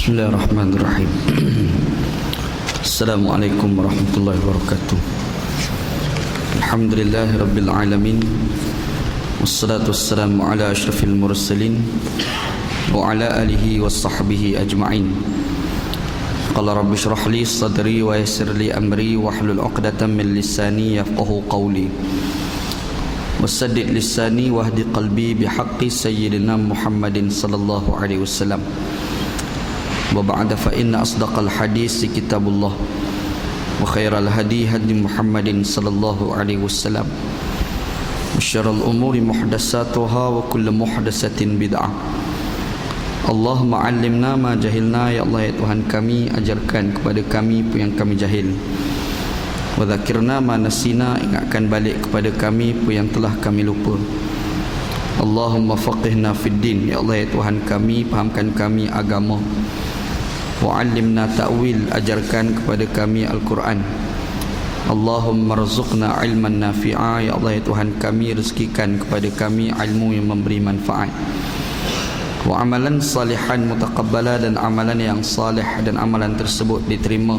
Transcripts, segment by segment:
Bismillahirrahmanirrahim. Assalamualaikum warahmatullahi wabarakatuh. Alhamdulillahirabbil alamin. Wassalatu wassalamu ala asyrafil mursalin wa ala alihi washabbihi ajma'in. Qala rabbi shrah li sadri wa yassir li amri wahlul 'uqdatam min lisani yafqahu qawli. Wasaddid lisani wahdi qalbi bihaqqi sayyidina Muhammadin sallallahu alaihi wasallam. Wa ba'da fa inna asdaqal hadis kitabullah wa khairal hadi hadi Muhammadin sallallahu alaihi wasallam. Wa syarrul umuri muhdatsatuha wa kullu muhdatsatin bid'ah. Allahumma 'allimna ma jahilna, ya Allah ya Tuhan kami, ajarkan kepada kami apa yang kami jahil. Wa dzakirna ma nasina, ingatkan balik kepada kami apa yang telah kami lupa. Allahumma faqihna fid din, ya Allah ya Tuhan kami, fahamkan kami agama. Wa 'allimna ta'wil, ajarkan kepada kami Al-Quran. Allahumma rzuqna ilman nafi'a, ya Allah ya Tuhan kami, rezekikan kepada kami ilmu yang memberi manfaat. Wa amalan salihan mutaqabbala, dan amalan yang salih dan amalan tersebut diterima.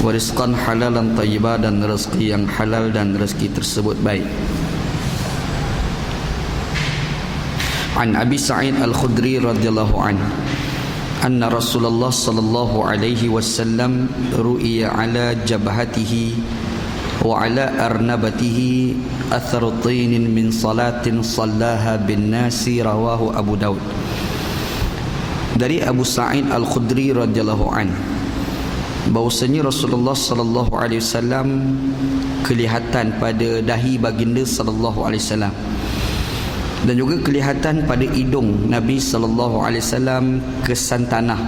Wa rizqan halalan thayyibah, dan rezeki yang halal dan rezeki tersebut baik. An Abi Sa'id Al-Khudri radhiyallahu anhu anna Rasulullah sallallahu alaihi wasallam ru'iya ala jabhatihi wa ala arnabatihi atharu tinin min salatin sallaha bin nasi, rawahu Abu Daud. Dari Abu Sa'id Al-Khudri radhiyallahu anhu bahwasanya Rasulullah sallallahu alaihi wasallam kelihatan pada dahi baginda sallallahu alaihi wasallam, dan juga kelihatan pada hidung Nabi sallallahu alaihi wasallam kesan tanah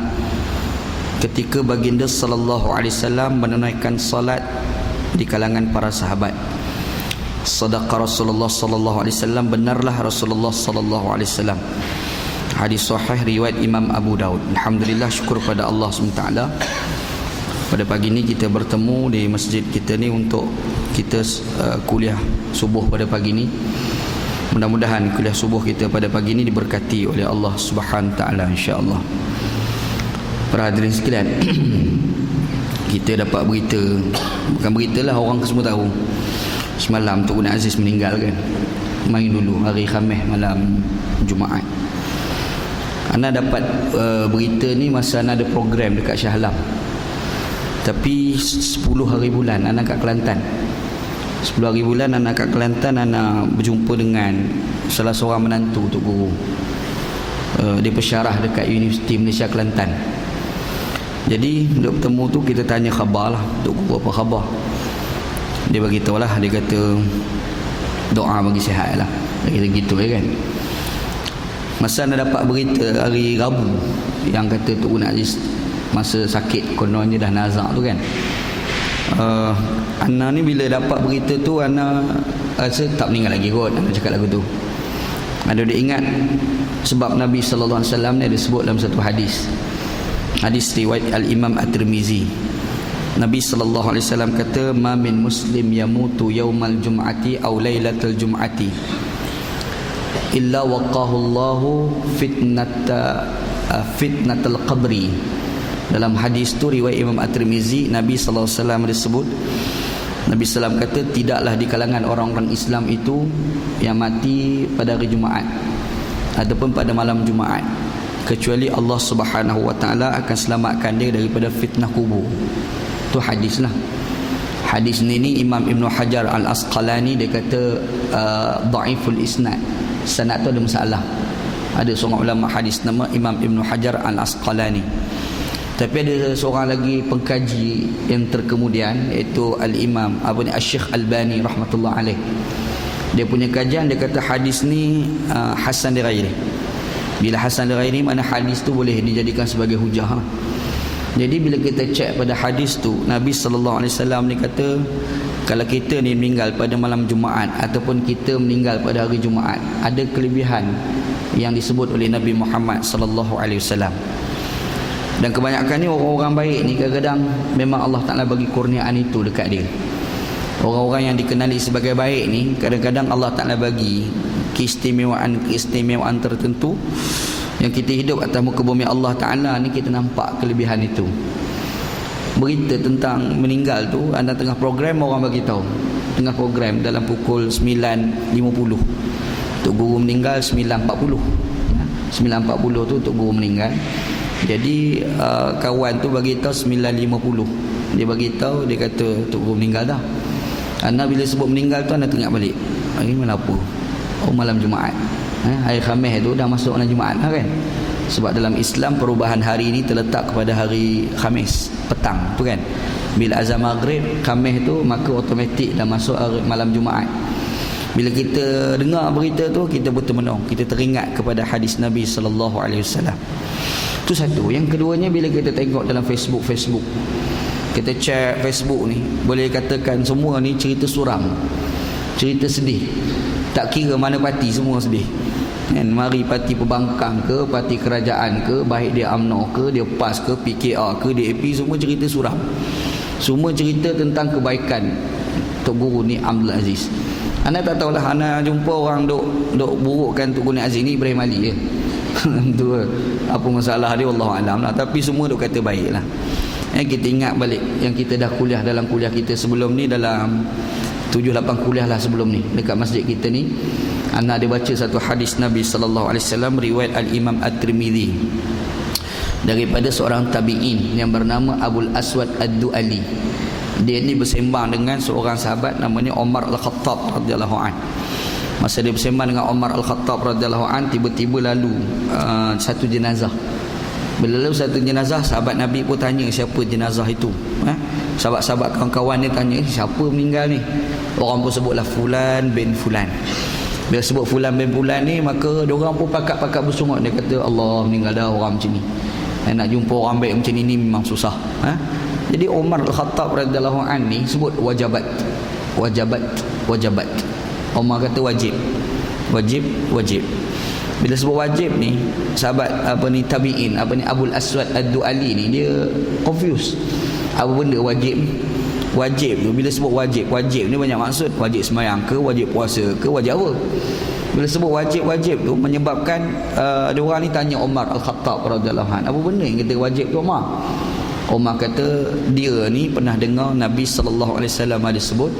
ketika baginda sallallahu alaihi wasallam menunaikan salat di kalangan para sahabat. Sadaqa Rasulullah sallallahu alaihi wasallam, benarlah Rasulullah sallallahu alaihi wasallam. Hadis sahih riwayat Imam Abu Daud. Alhamdulillah, syukur pada Allah SWT. Pada pagi ini kita bertemu di masjid kita ni untuk kita kuliah subuh pada pagi ini. Mudah-mudahan kuliah subuh kita pada pagi ini diberkati oleh Allah Subhanahu taala, insya-Allah. Para hadirin sekalian, kita dapat berita, bukan beritalah, orang semua tahu. Semalam Tok Guna Aziz meninggal kan. Main dulu hari Khamis malam Jumaat. Ana dapat berita ni masa ana ada program dekat Shah Alam. Tapi 10 hari bulan ana kat Kelantan. 10 hari bulan anak kat Kelantan, anak berjumpa dengan salah seorang menantu Tok Guru. Dia pensyarah dekat Universiti Malaysia Kelantan. Jadi duk bertemu tu kita tanya khabar lah, Tok Guru apa khabar. Dia bagi tahu lah, dia kata doa bagi sihat lah. Dia kata gitu kan. Masa anda dapat berita hari Rabu yang kata Tok Guru Aziz masa sakit kononnya dah nazak tu kan. Ana ni bila dapat berita tu ana rasa tak meninggal lagi kot. Ana cakap lagu tu. Ada dia ingat sebab Nabi sallallahu alaihi wasallam ni ada sebut dalam satu hadis. Hadis riwayat Al-Imam At-Tirmizi. Nabi sallallahu alaihi wasallam kata, "Ma min muslim yamutu yaumal jum'ati aw lailatal jum'ati illa waqahu Allahu fitnatal qabri." Dalam hadis tu riwayat Imam At-Tirmizi, Nabi sallallahu alaihi wasallam disebut, Nabi sallallahu kata, tidaklah di kalangan orang-orang Islam itu yang mati pada hari Jumaat ataupun pada malam Jumaat, kecuali Allah Subhanahu wa taala akan selamatkan dia daripada fitnah kubur. Tu hadis lah. Hadis ni Imam Ibn Hajar Al-Asqalani dia kata dhaiful isnad. Sanad tu ada masalah. Ada seorang ulama hadis nama Imam Ibn Hajar Al-Asqalani. Tapi ada seorang lagi pengkaji yang terkemudian, iaitu Al-Imam Asy-Syaikh Albani rahmatullah alaih. Dia punya kajian, dia kata hadis ni hasan li ghairi. Bila hasan li ghairi, mana hadis tu boleh dijadikan sebagai hujah. Jadi bila kita cek pada hadis tu, Nabi sallallahu alaihi wasallam ni kata, kalau kita ni meninggal pada malam Jumaat ataupun kita meninggal pada hari Jumaat, ada kelebihan yang disebut oleh Nabi Muhammad sallallahu alaihi wasallam. Dan kebanyakan ni orang-orang baik ni kadang-kadang memang Allah Ta'ala bagi kurniaan itu dekat dia. Orang-orang yang dikenali sebagai baik ni kadang-kadang Allah Ta'ala bagi keistimewaan tertentu Yang kita hidup atas muka bumi Allah Ta'ala ni, kita nampak kelebihan itu. Berita tentang meninggal tu, anda tengah program, orang bagi tahu. Tengah program dalam pukul 9.50 Tok Guru meninggal 9.40. 9.40 tu Tok Guru meninggal. Jadi kawan tu bagi tahu 9.50. Dia bagi tahu, dia kata Tok Guru meninggal dah. Anda bila sebut meninggal tu, anda tengok balik, hari malam apa? Oh, malam Jumaat. Hari Khamis tu dah masuk malam Jumaat lah kan. Sebab dalam Islam perubahan hari ini terletak kepada hari Khamis petang tu kan. Bila azan maghrib Khamis tu, maka automatik dah masuk hari malam Jumaat. Bila kita dengar berita tu, kita bertemenung, kita teringat kepada hadis Nabi sallallahu alaihi wasallam. Tu satu. Yang keduanya, bila kita tengok dalam Facebook, kita check Facebook ni, boleh katakan semua ni cerita suram, cerita sedih. Tak kira mana parti, semua sedih kan. Mari parti Pembangkang ke, parti kerajaan ke, baik dia UMNO ke, dia PAS ke, PKR ke, DAP, semua cerita suram. Semua cerita tentang kebaikan Tok Guru ni Abdul Aziz. Anda tak tahulah, anda jumpa orang duk burukkan Tok Guru ni Aziz ni Ibrahim Ali je. Tu apa masalah dia, wallahualam lah. Tapi semua duk kata baik lah. Kita ingat balik yang kita dah kuliah dalam kuliah kita sebelum ni, dalam 7-8 kuliah lah sebelum ni dekat masjid kita ni. Anda ada baca satu hadis Nabi sallallahu alaihi wasallam riwayat Al-Imam At-Tirmizi daripada seorang tabi'in yang bernama Abul Aswad Ad-Du'ali. Dia ni bersembang dengan seorang sahabat namanya Umar Al-Khattab radhiyallahu an. Masa dia bersembang dengan Umar Al-Khattab radhiyallahu an, tiba-tiba lalu satu jenazah. Bila lalu satu jenazah, sahabat Nabi pun tanya siapa jenazah itu. Sahabat-sahabat kawan-kawan dia tanya, siapa meninggal ni? Orang pun sebutlah Fulan bin Fulan. Bila sebut Fulan bin Fulan ni, maka diorang pun pakat-pakat bersungut. Dia kata, Allah, meninggal dah orang macam ni. Nak jumpa orang baik macam ni memang susah. Jadi Umar Al-Khattab radhiyallahu an ni sebut wajabat. Umar kata wajib. Bila sebut wajib ni, sahabat tabi'in, Abul Aswad Ad-Du'ali ni, dia confused. Apa benda wajib? Wajib tu, bila sebut wajib ni banyak maksud. Wajib sembahyang ke, wajib puasa ke, wajib apa? Bila sebut wajib tu menyebabkan ada orang ni tanya Umar Al-Khattab radhiyallahu anhu, apa benda yang kata wajib tu Umar? Umar kata dia ni pernah dengar Nabi sallallahu alaihi wasallam ada sebut,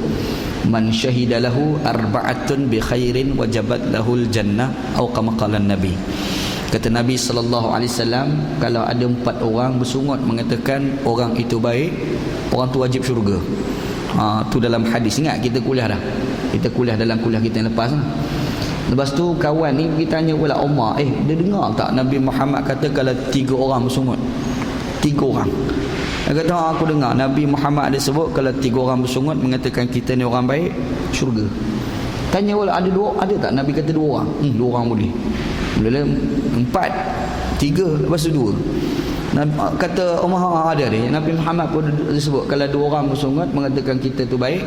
man syahida lahu arba'atun bi khairin wajabat lahul jannah, atau kama qala Nabi. Kata Nabi sallallahu alaihi wasallam, kalau ada 4 orang bersungut mengatakan orang itu baik, orang tu wajib syurga. Tu dalam hadis. Ingat kita kuliah dah. Kita kuliah dalam kuliah kita yang lepas lah. Lepas tu kawan ni pergi tanya pula Umar, dia dengar tak Nabi Muhammad kata kalau 3 orang bersungut? 3 orang. Dia kata, aku dengar Nabi Muhammad ada sebut kalau 3 orang bersungut mengatakan kita ni orang baik, syurga. Tanya pula, ada tak Nabi kata 2 orang? 2 orang boleh. Mula 4, 3, lepas tu 2. Nabi kata Umar, ada dia. Nabi Muhammad pun disebut kalau 2 orang bersungut mengatakan kita tu baik,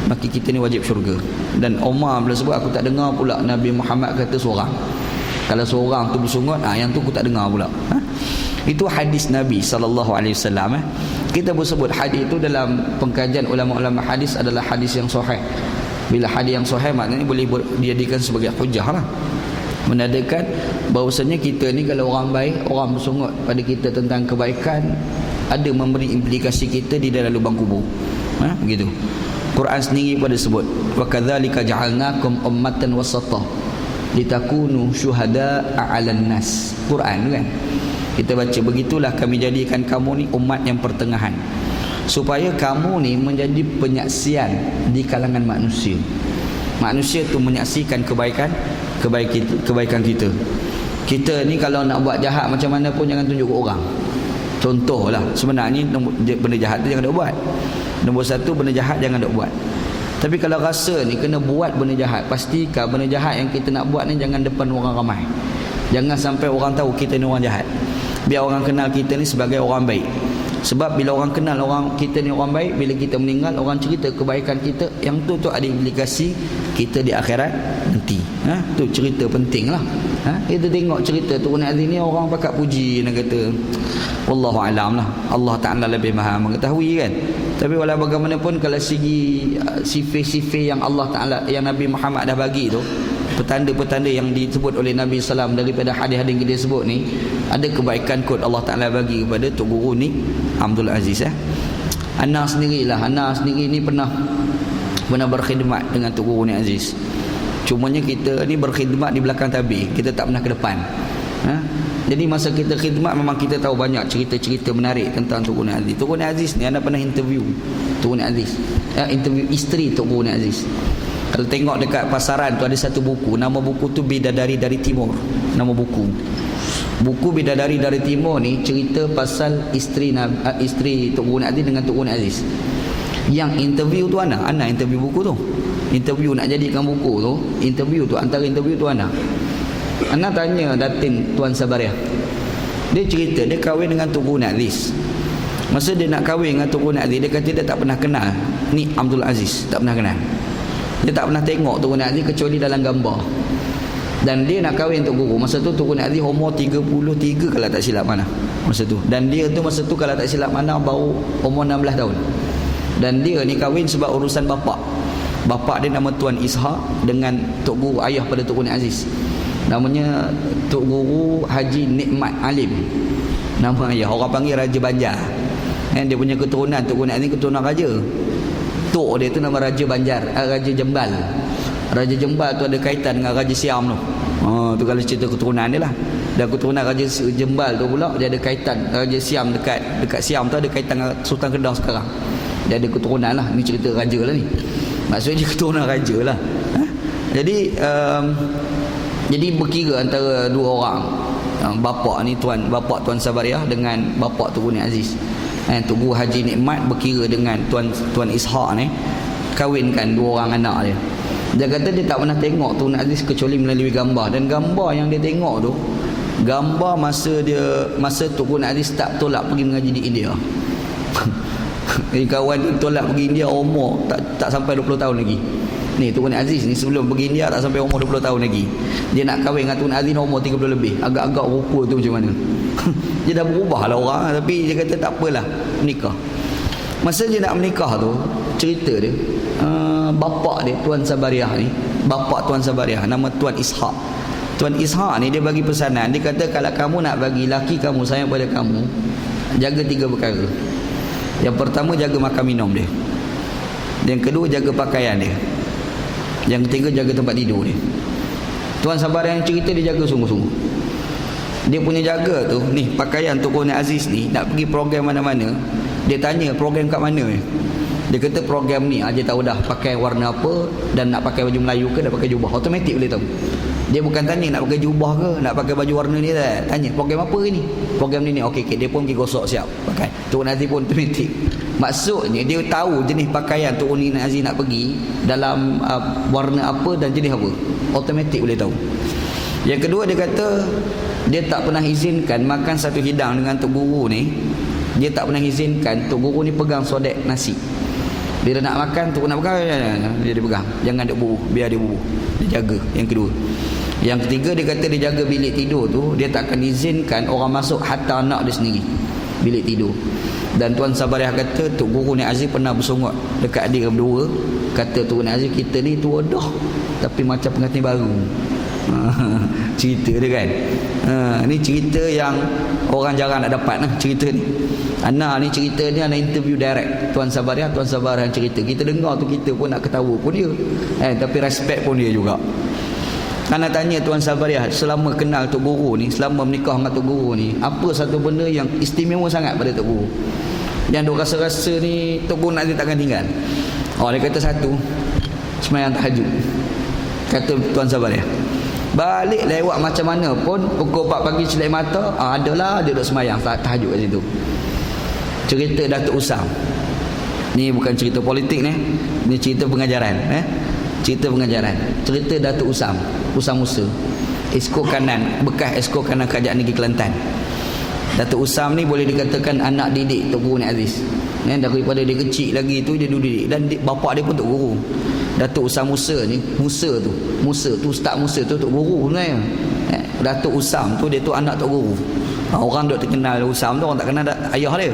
maka kita ni wajib syurga. Dan Umar bila sebut, aku tak dengar pula Nabi Muhammad kata seorang. Kalau seorang tu bersungut, yang tu aku tak dengar pula. Itu hadis Nabi sallallahu alaihi wasallam. Kita pun sebut hadis itu dalam pengkajian ulama-ulama hadis adalah hadis yang sahih. Bila hadis yang sahih, maknanya boleh dijadikan sebagai hujah lah. Menandakan bahawasanya kita ni kalau orang baik, orang bersungut pada kita tentang kebaikan, ada memberi implikasi kita di dalam lubang kubur. Begitu. Quran sendiri pada sebut, wa kadzalika ja'alnakum ummatan wasata litakunu syuhada'a 'alan nas. Quran kan. Kita baca, begitulah kami jadikan kamu ni umat yang pertengahan, supaya kamu ni menjadi penyaksian di kalangan manusia. Manusia tu menyaksikan kebaikan kita. Kita ni kalau nak buat jahat macam mana pun jangan tunjuk ke orang. Contohlah, sebenarnya benda jahat tu jangan nak buat. Nombor 1, benda jahat jangan nak buat. Tapi kalau rasa ni kena buat benda jahat, pastikan benda jahat yang kita nak buat ni jangan depan orang ramai. Jangan sampai orang tahu kita ni orang jahat. Biar orang kenal kita ni sebagai orang baik. Sebab bila orang kenal kita ni orang baik, bila kita meninggal orang cerita kebaikan kita, yang tu ada implikasi kita di akhirat nanti. Tu cerita penting lah. Kita tengok cerita Turun Aziz ni, orang pakat puji nak kata wallahu alam lah. Allah Ta'ala lebih maha mengetahui kan. Tapi walau bagaimanapun, kalau segi sifat-sifat yang Allah Ta'ala, yang Nabi Muhammad dah bagi tu petanda-petanda yang disebut oleh Nabi SAW daripada hadis-hadis yang kita sebut ni, ada kebaikan kot Allah Ta'ala bagi kepada Tok Guru ni Abdul Aziz. Ana sendiri ni pernah berkhidmat dengan Tok Guru ni Aziz. Cumanya kita ni berkhidmat di belakang tabir, kita tak pernah ke depan. Jadi masa kita khidmat memang kita tahu banyak cerita-cerita menarik tentang Tok Guru ni Aziz. Tok Guru ni Aziz ni, anda pernah interview Tok Guru ni Aziz, interview isteri Tok Guru ni Aziz. Kalau tengok dekat pasaran tu ada satu buku, nama buku tu Bidadari dari Timur. Nama buku Bidadari dari Timur ni cerita pasal isteri Tok Guru ni Aziz dengan Tok Guru ni Aziz. Yang interview tu Ana interview buku tu. Interview nak jadikan buku tu, antara interview tu Ana tanya Datin Tuan Sabariah. Dia cerita dia kahwin dengan Tok Guru ni Aziz. Masa dia nak kahwin dengan Tok Guru ni Aziz, dia kata dia tak pernah kenal ni Abdul Aziz, tak pernah kenal. Dia tak pernah tengok Tok Guru ni Aziz kecuali dalam gambar. Dan dia nak kahwin Tok Guru, masa tu Tok Guru ni Aziz umur 33 kalau tak silap mana masa tu. Dan dia tu masa tu kalau tak silap mana baru umur 16 tahun. Dan dia ni kahwin sebab urusan bapak dia nama Tuan Ishak dengan Tok Guru ayah pada Tok Guru ni Aziz. Namanya Tok Guru Haji Nikmat Alim. Nama ayah orang panggil Raja Banjar. Dia punya keturunan Tok Guru ni Aziz keturunan raja. Tok dia tu nama Raja Banjar, Raja Jembal. Raja Jembal tu ada kaitan dengan Raja Siam tu. Tu kalau cerita keturunan dia lah. Dan keturunan Raja Jembal tu pula dia ada kaitan Raja Siam, dekat Siam tu ada kaitan dengan Sultan Kedah sekarang. Dia ada keturunan lah. Ni cerita raja lah ni. Maksudnya keturunan raja lah. Jadi berkira antara dua orang. Bapak Tuan Sabariah dengan bapak Tok Guru ni Aziz. Tok Guru Haji Nikmat berkira dengan Tuan Ishak ni, kahwinkan dua orang anak dia. Dia kata dia tak pernah tengok Tok Guru Aziz kecuali melalui gambar. Dan gambar yang dia tengok tu, gambar masa Tok Guru Aziz tak tolak pergi mengaji di India. Kawan dia tolak pergi India umur tak sampai 20 tahun lagi. Ni Tok Guru Aziz ni sebelum pergi India tak sampai umur 20 tahun lagi. Dia nak kahwin dengan Tok Guru Aziz umur 30 lebih. Agak-agak rupa tu macam mana. Dia dah berubah lah orang, tapi dia kata tak apalah, menikah. Masa dia nak menikah tu, cerita dia, bapak dia Tuan Sabariah ni, bapak Tuan Sabariah nama Tuan Ishak. Tuan Ishak ni dia bagi pesanan, dia kata kalau kamu nak bagi laki kamu sayang pada kamu, jaga 3 perkara. Yang pertama, jaga makan minum dia. Yang kedua, jaga pakaian dia. Yang ketiga, jaga tempat tidur dia. Tuan Sabariah yang cerita dia jaga sungguh-sungguh. Dia punya jaga tu, ni pakaian Tok Guru Aziz ni nak pergi program mana-mana, dia tanya program kat mana ni. Dia kata program ni aja tahu dah pakai warna apa, dan nak pakai baju Melayu ke nak pakai jubah, automatik boleh tahu. Dia bukan tanya nak pakai jubah ke, nak pakai baju warna ni tak. Tanya program apa ni? Program ni okey, dia pun pergi gosok siap pakai. Tok Guru Aziz pun automatik. Maksudnya dia tahu jenis pakaian Tok Guru Aziz nak pergi dalam warna apa dan jenis apa, automatik boleh tahu. Yang kedua, dia kata dia tak pernah izinkan makan satu hidang dengan Tok Guru ni. Dia tak pernah izinkan Tok Guru ni pegang sodek nasi. Bila nak makan, Tok Guru nak pegang, dia pegang. Jangan dia buruh, biar dia buruh. Dia jaga. Yang kedua. Yang ketiga, dia kata dia jaga bilik tidur tu, dia tak akan izinkan orang masuk hatta anak dia sendiri bilik tidur. Dan Tuan Sabariah kata Tok Guru ni Aziz pernah bersungguh dekat adik berdua. Kata Tok Guru ni Aziz, kita ni tua dah tapi macam pengantin baru. Cerita dia kan. Ni cerita yang orang jarang nak dapat lah, cerita ni. Ana ni cerita ni, ana interview direct Tuan Sabariah cerita. Kita dengar tu kita pun nak ketawa pun dia. Tapi respect pun dia juga. Ana tanya Tuan Sabariah, selama kenal Tok Guru ni, selama menikah dengan Tok Guru ni, apa satu benda yang istimewa sangat pada Tok Guru, yang duk rasa-rasa ni Tok Guru nanti takkan tinggal? Dia kata satu, sembahyang tahajud. Kata Tuan Sabariah, balik lewat macam mana pun pukul 4 pagi celak mata, adalah dia duduk sembahyang tahajud kat situ. Cerita Datuk Usam ni bukan cerita politik ni cerita pengajaran. Cerita pengajaran. Cerita Datuk Usam Musa, Esko Kanan, bekas Esko Kanan Kerajaan Negeri Kelantan. Datuk Usam ni boleh dikatakan anak didik Tok Guru Aziz. Daripada dia kecil lagi tu dia dulu didik, dan bapak dia pun Tok Guru. Datuk Usam Musa ni, Musa tu Ustaz Musa tu Tok Guru sebenarnya. Datuk Usam tu dia tu anak Tok Guru. Orang dok terkenal Usam tu, orang tak kenal ayah dia.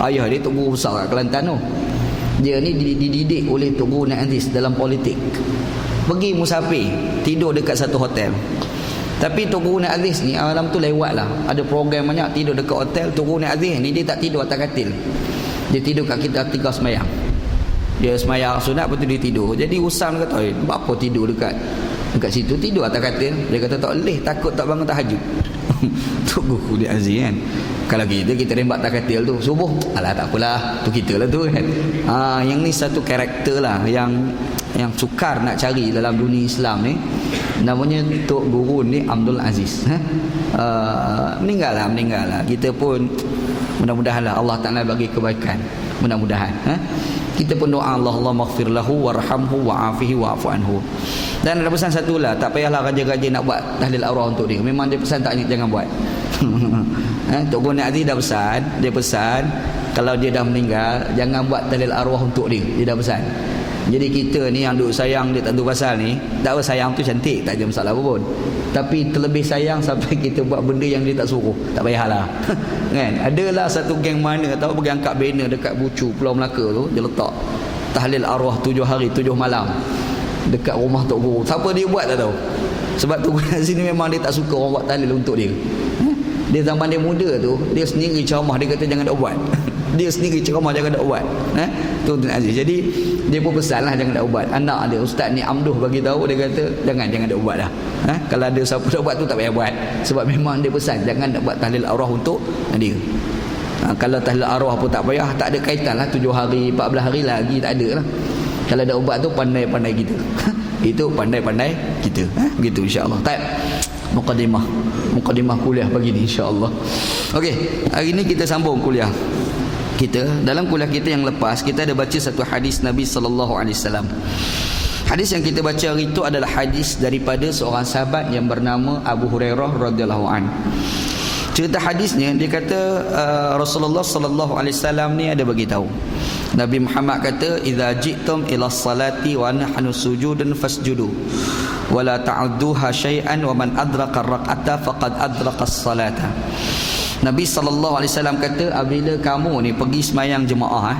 Ayah dia Tok Guru besar kat Kelantan tu. Dia ni dididik oleh Tok Guru Aziz dalam politik. pergi musafir, tidur dekat satu hotel. Tapi Tok Guru Naik Aziz ni malam tu lewat lah, ada program banyak, tidur dekat hotel. Tok Guru Naik Aziz ni dia tak tidur atas katil, dia tidur kat kita ketika semayang. Dia semayang sunat, lepas tu dia tidur. Jadi Usam kata, apa tidur dekat situ, tidur atas katil. Dia kata tak boleh, takut tak bangun tahajud. Tok Guru Naik Aziz kan, kalau kita rembat atas katil tu subuh, alah tak apalah, tu kita lah tu kan. Yang ni satu karakter lah yang sukar nak cari dalam dunia Islam ni. Namanya Tok Guru ni Abdul Aziz. Meninggal lah. Kita pun mudah-mudahan lah Allah Ta'ala bagi kebaikan, mudah-mudahan. Kita pun doa Allah maghfir lahu warhamhu wa'afihi wa'afu anhu. Dan ada pesan satu lah, tak payahlah raja-raja nak buat tahlil arwah untuk dia. Memang dia pesan tak, jangan buat. Tok Guru Naik Aziz dah pesan, dia pesan kalau dia dah meninggal jangan buat tahlil arwah untuk dia. Dia dah pesan. Jadi kita ni yang duk sayang dia tak tahu pasal ni, tak apa, sayang tu cantik, tak ada masalah apa pun. Tapi terlebih sayang sampai kita buat benda yang dia tak suruh, tak payahlah. Kan? Adalah satu geng mana tahu pergi angkat banner dekat Bucu Pulau Melaka tu, dia letak tahlil arwah 7 hari 7 malam dekat rumah Tok Guru. Siapa dia buat tak tahu. Sebab Tok Guru kat sini memang dia tak suka orang buat tahlil untuk dia. Dia zaman dia muda tu, dia sendiri ceramah, dia kata jangan nak buat. Dia sendiri ceramah jangan nak buat. Tuan Aziz. Jadi dia pun pesan lah jangan nak ubat. Anak dia Ustaz ni Amduh bagi tahu, dia kata jangan nak ubat dah. Kalau ada siapa nak buat tu tak payah buat. Sebab memang dia pesan jangan nak buat tahlil arwah untuk dia. Kalau tahlil arwah pun tak payah, tak ada kaitan lah 7 hari 14 hari lagi, tak ada lah. Kalau ada ubat tu pandai-pandai kita. Itu pandai-pandai kita. Begitu insya-Allah. Baik. Mukadimah kuliah pagi ni insya-Allah. Okey, hari ni kita sambung kuliah kita. Dalam kuliah kita yang lepas, kita ada baca satu hadis Nabi sallallahu alaihi wasallam. Hadis yang kita baca hari itu adalah hadis daripada seorang sahabat yang bernama Abu Hurairah radhiyallahu anhu. Cerita hadisnya, dia kata Rasulullah sallallahu alaihi wasallam ni ada bagi tahu. Nabi Muhammad kata, "Idza ji'tum ila salati wa nahnu sujudun fasjudu wa la ta'udduha syai'an wa man adraka ar-rak'ata faqad adraka as-salata." Nabi SAW kata, apabila kamu ni pergi semayang jemaah,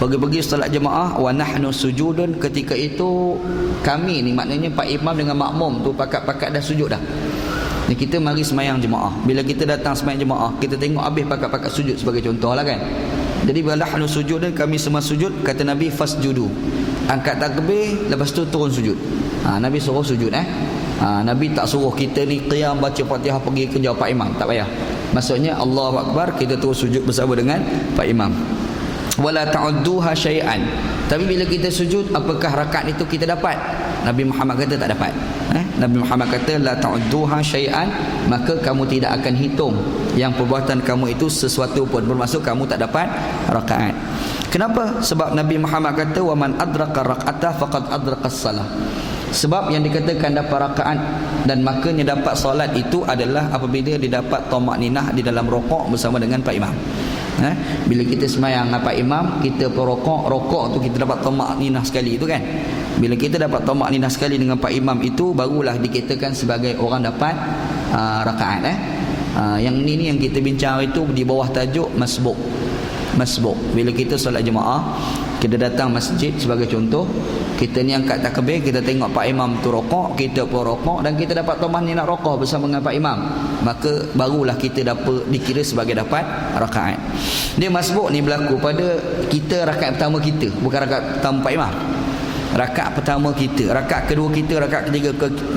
pergi solat jemaah, wa nahnu sujudun, ketika itu kami ni, maknanya Pak Imam dengan makmum tu pakat-pakat dah sujud dah. Ni kita mari semayang jemaah. Bila kita datang semayang jemaah, kita tengok habis pakat-pakat sujud sebagai contoh lah kan. Jadi bila nahnu sujudun, kami semua sujud, kata Nabi fasjudu. Angkat takbir, lepas tu turun sujud. Nabi suruh sujud Nabi tak suruh kita ni qiyam baca Fatihah pergi kerja Pak Imam, tak payah. Maksudnya Allahu Akbar, kita terus sujud bersama dengan Pak Imam. Wala ta'udduha syai'an. Tapi bila kita sujud, apakah rakaat itu kita dapat? Nabi Muhammad kata tak dapat. Nabi Muhammad kata la ta'udduha syai'an, maka kamu tidak akan hitung yang perbuatan kamu itu sesuatu pun, bermaksud kamu tak dapat rakaat. Kenapa? Sebab Nabi Muhammad kata wa man adraka rak'ata faqad adraka as-salah. Sebab yang dikatakan dapat rakaat dan makanya dapat solat itu adalah apabila dia dapat tamak-ninah di dalam rokok bersama dengan Pak Imam. Bila kita semayang dengan Pak Imam, kita rokok tu kita dapat tamak-ninah sekali itu kan. Bila kita dapat tamak-ninah sekali dengan Pak Imam itu, barulah dikatakan sebagai orang dapat rakaat. Yang ni yang kita bincang itu di bawah tajuk masbuk. Bila kita solat jemaah, kita datang masjid sebagai contoh, kita ni angkat takbir, kita tengok Pak Imam tu rokok, kita pun rokok, dan kita dapat tamak-ninah rokok bersama dengan Pak Imam, maka barulah kita dapat dikira sebagai dapat rakaat. Dia masbuk ni berlaku pada kita rakaat pertama kita, bukan rakaat pertama Pak Imam. Rakaat pertama kita, rakaat kedua kita, rakaat ketiga,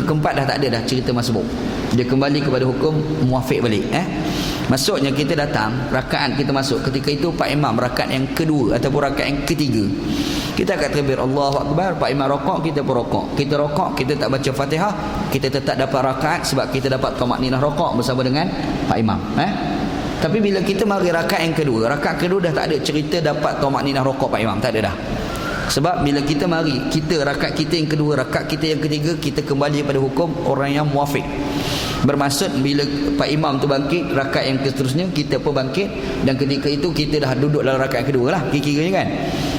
keempat dah tak ada dah cerita masbuk. Dia kembali kepada hukum muafiq balik. Maksudnya kita datang, rakaat kita masuk, ketika itu Pak Imam rakaat yang kedua ataupun rakaat yang ketiga, kita akan takbir Allahu Akbar, Pak Imam rokok, kita pun rokok. Kita rokok, kita tak baca Fatihah, kita tetap dapat rakaat sebab kita dapat tamak-ninah rokok bersama dengan Pak Imam. Tapi bila kita mari rakaat yang kedua, rakaat kedua dah tak ada cerita dapat tamak-ninah rokok Pak Imam, tak ada dah. Sebab bila kita mari, kita rakaat kita yang kedua, rakaat kita yang ketiga, kita kembali pada hukum orang yang muafiq. Bermaksud bila Pak Imam tu bangkit, rakaat yang seterusnya kita pun bangkit, dan ketika itu kita dah duduk dalam rakaat yang kedua lah kira-kiranya kan.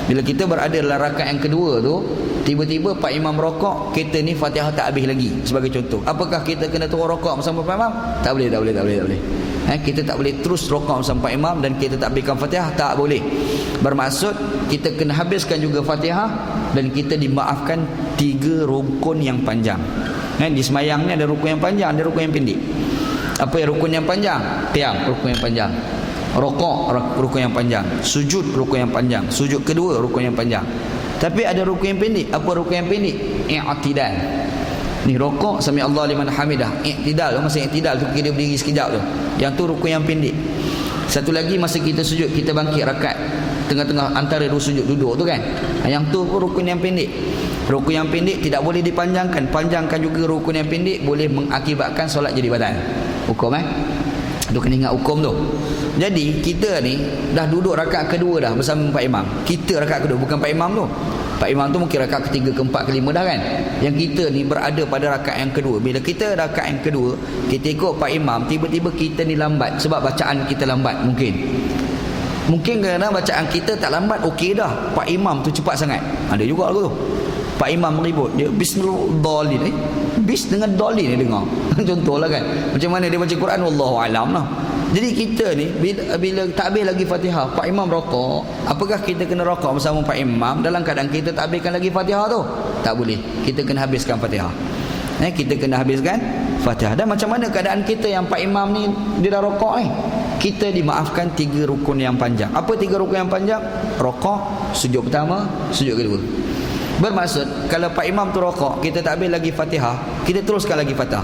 Bila kita berada dalam rakaat yang kedua tu, tiba-tiba Pak Imam rokok, kita ni Fatihah tak habis lagi sebagai contoh. Apakah kita kena turun rokok bersama Pak Imam? Tak boleh. Kita tak boleh terus rokok sampai imam dan kita tak habiskan Fatihah, tak boleh. Bermaksud kita kena habiskan juga Fatihah dan kita dimaafkan 3 rukun yang panjang. Di semayang ni ada rukun yang panjang, ada rukun yang pendek. Apa yang rukun yang panjang? Qiyam, rukun yang panjang. Rokok, rukun yang panjang. Sujud, rukun yang panjang. Sujud kedua, rukun yang panjang. Tapi ada rukun yang pendek. Apa rukun yang pendek? I'tidal. Ni rokok sami Allah liman hamidah. I'tidal, masa i'tidal tu kita berdiri sekejap tu. Yang tu rukun yang pendek. Satu lagi masa kita sujud, kita bangkit rakaat tengah-tengah antara 2 sujud duduk tu kan. Yang tu pun rukun yang pendek. Rukun yang pendek tidak boleh dipanjangkan. Panjangkan juga rukun yang pendek boleh mengakibatkan solat jadi batal. Hukum tu kena ingat hukum tu. Jadi kita ni dah duduk rakaat kedua dah bersama Pak Imam. Kita rakaat kedua, bukan Pak Imam tu. Pak Imam tu mungkin rakaat ketiga, keempat, kelima dah kan. Yang kita ni berada pada rakaat yang kedua. Bila kita rakaat yang kedua, kita ikut Pak Imam, tiba-tiba kita ni lambat sebab bacaan kita lambat mungkin. Mungkin kerana bacaan kita tak lambat, okey dah. Pak Imam tu cepat sangat. Ada juga lagu tu. Pak Imam ribut, dia bismillahirrahmanirrahim. Bis dengan dolin dia dengar. Contohlah kan. Macam mana dia baca Quran, wallahu alam lah. Jadi kita ni bila tak habis lagi Fatihah, Pak Imam rokok, apakah kita kena rokok bersama Pak Imam dalam keadaan kita tak habiskan lagi Fatihah tu? Tak boleh. Kita kena habiskan Fatihah. Kita kena habiskan Fatihah. Dan macam mana keadaan kita yang Pak Imam ni dia dah rokok ni? Kita dimaafkan 3 rukun yang panjang. Apa 3 rukun yang panjang? Rokok, sujud pertama, sujud kedua. Bermaksud kalau Pak Imam tu rokok, kita tak habis lagi Fatihah, kita teruskan lagi Fatihah.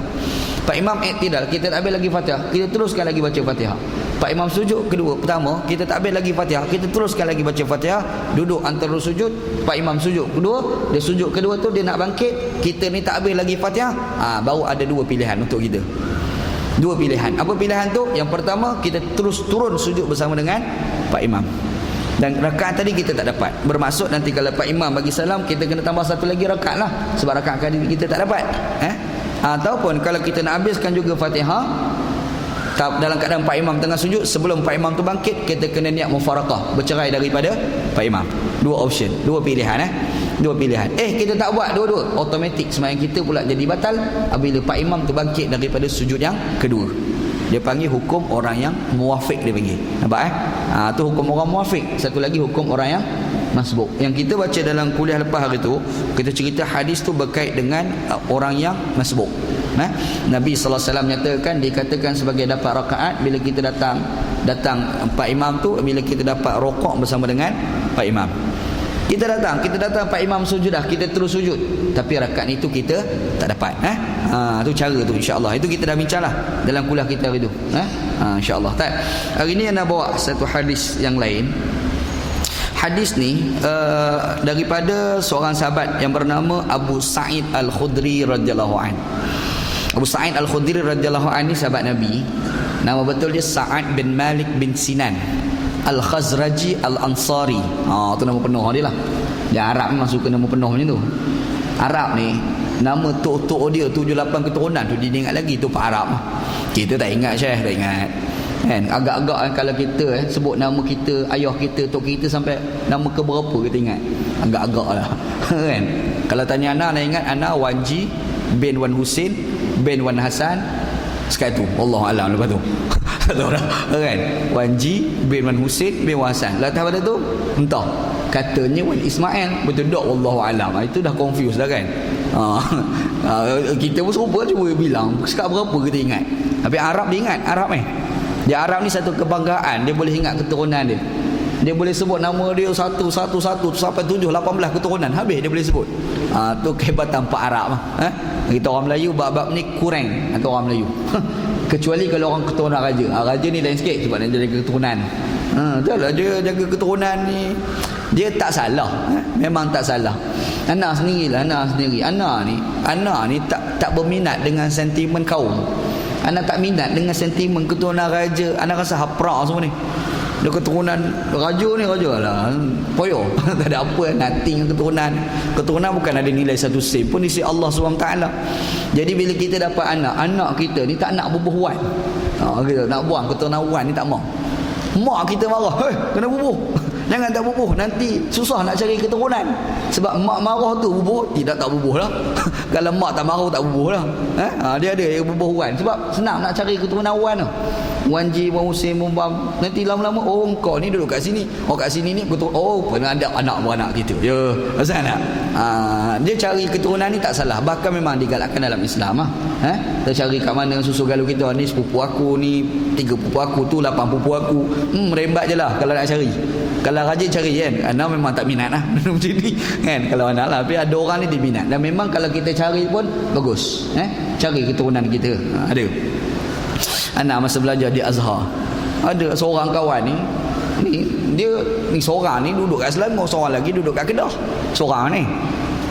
Pak Imam i'tidal, kita tak habis lagi Fatihah, kita teruskan lagi baca Fatihah. Pak Imam sujud kedua pertama, kita tak habis lagi Fatihah, kita teruskan lagi baca Fatihah. Duduk antara sujud, Pak Imam sujud kedua, dia sujud kedua tu dia nak bangkit, kita ni tak habis lagi Fatihah, baru ada 2 pilihan untuk kita. 2 pilihan. Apa pilihan tu? Yang pertama, kita terus turun sujud bersama dengan Pak Imam. Dan rakaat tadi kita tak dapat. Bermaksud nanti kalau Pak Imam bagi salam, kita kena tambah 1 lagi rakaat lah. Sebab rakaat tadi kita tak dapat. Ataupun kalau kita nak habiskan juga Fatihah, dalam keadaan Pak Imam tengah sujud, sebelum Pak Imam tu bangkit, kita kena niat mufaraqah, bercerai daripada Pak Imam. 2 option, 2 pilihan. 2 pilihan. Kita tak buat dua-dua, automatik sembahyang kita pula jadi batal apabila Pak Imam tu bangkit daripada sujud yang kedua. Dia panggil hukum orang yang muwafiq, dia panggil. Nampak tu hukum orang muwafiq. Satu lagi hukum orang yang masbuk. Yang kita baca dalam kuliah lepas hari tu, kita cerita hadis tu berkait dengan orang yang masbuk. Nabi sallallahu alaihi wasallam nyatakan, dikatakan sebagai dapat rakaat bila kita datang Pak Imam tu, bila kita dapat rokok bersama dengan Pak Imam. Kita datang Pak Imam sujud dah, kita terus sujud, tapi rakaat itu kita tak dapat. Tu cara tu, insya-Allah. Itu kita dah bincanglah dalam kuliah kita hari tu. Insya-Allah. Hari ni nak bawa satu hadis yang lain. Hadis ni daripada seorang sahabat yang bernama Abu Sa'id Al-Khudri radhiyallahu anhu. Abu Sa'id Al-Khudri radhiyallahu anhu ni sahabat Nabi. Nama betul dia Sa'ad bin Malik bin Sinan Al-Khazraji Al-Ansari. Tu nama penuh dia lah. Dia Arab memang suka nama penuh macam tu. Arab ni nama tok-tok dia 7-8 keturunan tu dia ingat lagi, tu Pak Arab. Kita tak ingat, Syekh tak ingat. Kan agak-agak kalau kita sebut nama kita, ayah kita, tok kita sampai nama ke berapa kita ingat. Agak-agak lah. Kan kalau tanya anak ingat anak Wanji bin Wan Husin bin Wan Hasan sekali tu. Allah alam lepas tu. Tahu dah kan, Wanji bin Wan Husin bin Wan Hasan. Lepas pada tu entah katanya Wan Ismail, betul tak, wallahu alam. Itu dah confuse dah kan. Kita pun serupa, cuba bilang sekat berapa kita ingat. Tapi Arab dia ingat, Arab dia Arab ni satu kebanggaan, dia boleh ingat keturunan dia. Dia boleh sebut nama dia satu sampai 7-18 keturunan, habis dia boleh sebut. Tu kehebatan Pak Arab. Kita orang Melayu bab-bab ni kurang atau orang Melayu. Kecuali kalau orang keturunan raja. Raja ni lain sikit sebab dia jaga keturunan. Dia jaga keturunan ni, dia tak salah. Memang tak salah. Anak sendiri. Anak ni tak berminat dengan sentimen kaum. Anak tak minat dengan sentimen keturunan raja. Anak rasa haprak semua ni. Dia keturunan raja ni raja lah, poyo. Tak ada apa, nothing keturunan bukan ada nilai satu sen pun di sisi Allah SWT. Jadi bila kita dapat anak kita ni tak nak bubuh wan, kita nak buang keturunan wan ni, tak mau. Mak kita marah, kena bubuh. Jangan tak bubuh, nanti susah nak cari keturunan. Sebab mak marah tu bubuh, tidak tak bubuh lah. Kalau mak tak marah tak bubuh lah. Dia ada bubuh Wan. Sebab senang nak cari keturunan Wan tu. Wan Ji, Wan Husin, Mumbam. Nanti lama-lama, oh kau ni duduk kat sini. Oh kat sini ni betul. Oh pernah ada anak beranak gitu. Ya, pasal tak? Dia cari keturunan ni tak salah. Bahkan memang digalakkan dalam Islam lah. Dia cari kat mana susu galuh kita. Ni sepupu aku, ni 3 pupu aku, tu 8 pupu aku. Rembat je lah kalau nak cari. Kalau rajin cari kan, anak memang tak minat lah macam ni kan, kalau anak lah. Tapi ada orang ni dia minat. Dan memang kalau kita cari pun bagus. Cari keturunan kita. Ada anak masa belajar di Azhar, ada seorang kawan ni dia ni seorang ni duduk kat Selangor, seorang lagi duduk kat Kedah. Seorang ni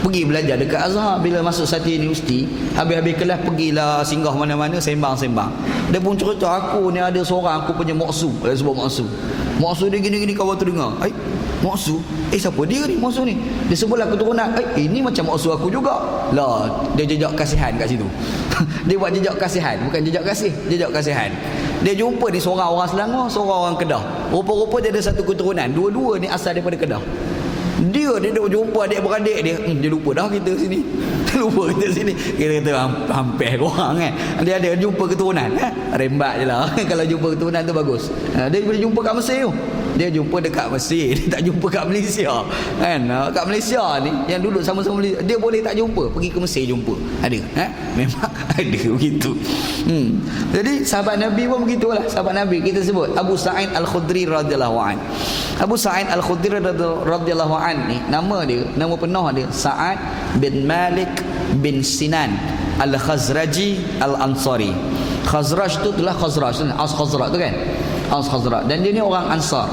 pergi belajar dekat Azhar. Bila masuk satu universiti, habis-habis kelas pergilah singgah mana-mana, sembang-sembang. Dia pun cerita, aku ni ada seorang aku punya moksu. Dia sebut moksu dia gini-gini. Kawan tu dengar, moksu? Siapa dia ni moksu ni? Dia sebutlah keturunan. Ini macam moksu aku juga lah. Dia jejak kasihan kat situ. Dia buat jejak kasihan, bukan jejak kasih, jejak kasihan. Dia jumpa ni seorang orang Selangor, seorang orang Kedah. Rupa-rupa dia ada satu keturunan, dua-dua ni asal daripada Kedah. Dia duduk jumpa adik-beradik dia, dia lupa dah kita sini. Dia lupa kita sini. Kita kata hampir orang kan. Dia ada jumpa keturunan. Rembat je lah. Kalau jumpa keturunan tu bagus. Dia boleh jumpa kat Mesir tu. Dia jumpa dekat Mesir, dia tak jumpa kat Malaysia kan. Kat Malaysia ni yang duduk sama-sama Malaysia, dia boleh tak jumpa, pergi ke Mesir jumpa. Ada memang ada begitu. Jadi sahabat Nabi pun begitulah. Sahabat Nabi kita sebut Abu Sa'id Al-Khudri radhiyallahu an. Abu Sa'id Al-Khudri radhiyallahu an ni nama penuh dia Sa'ad bin Malik bin Sinan Al-Khazraji Al-Ansari. Khazraj tu itulah Khazraj, Khazraj tu kan, Khazraj. Dan dia ni orang Ansar.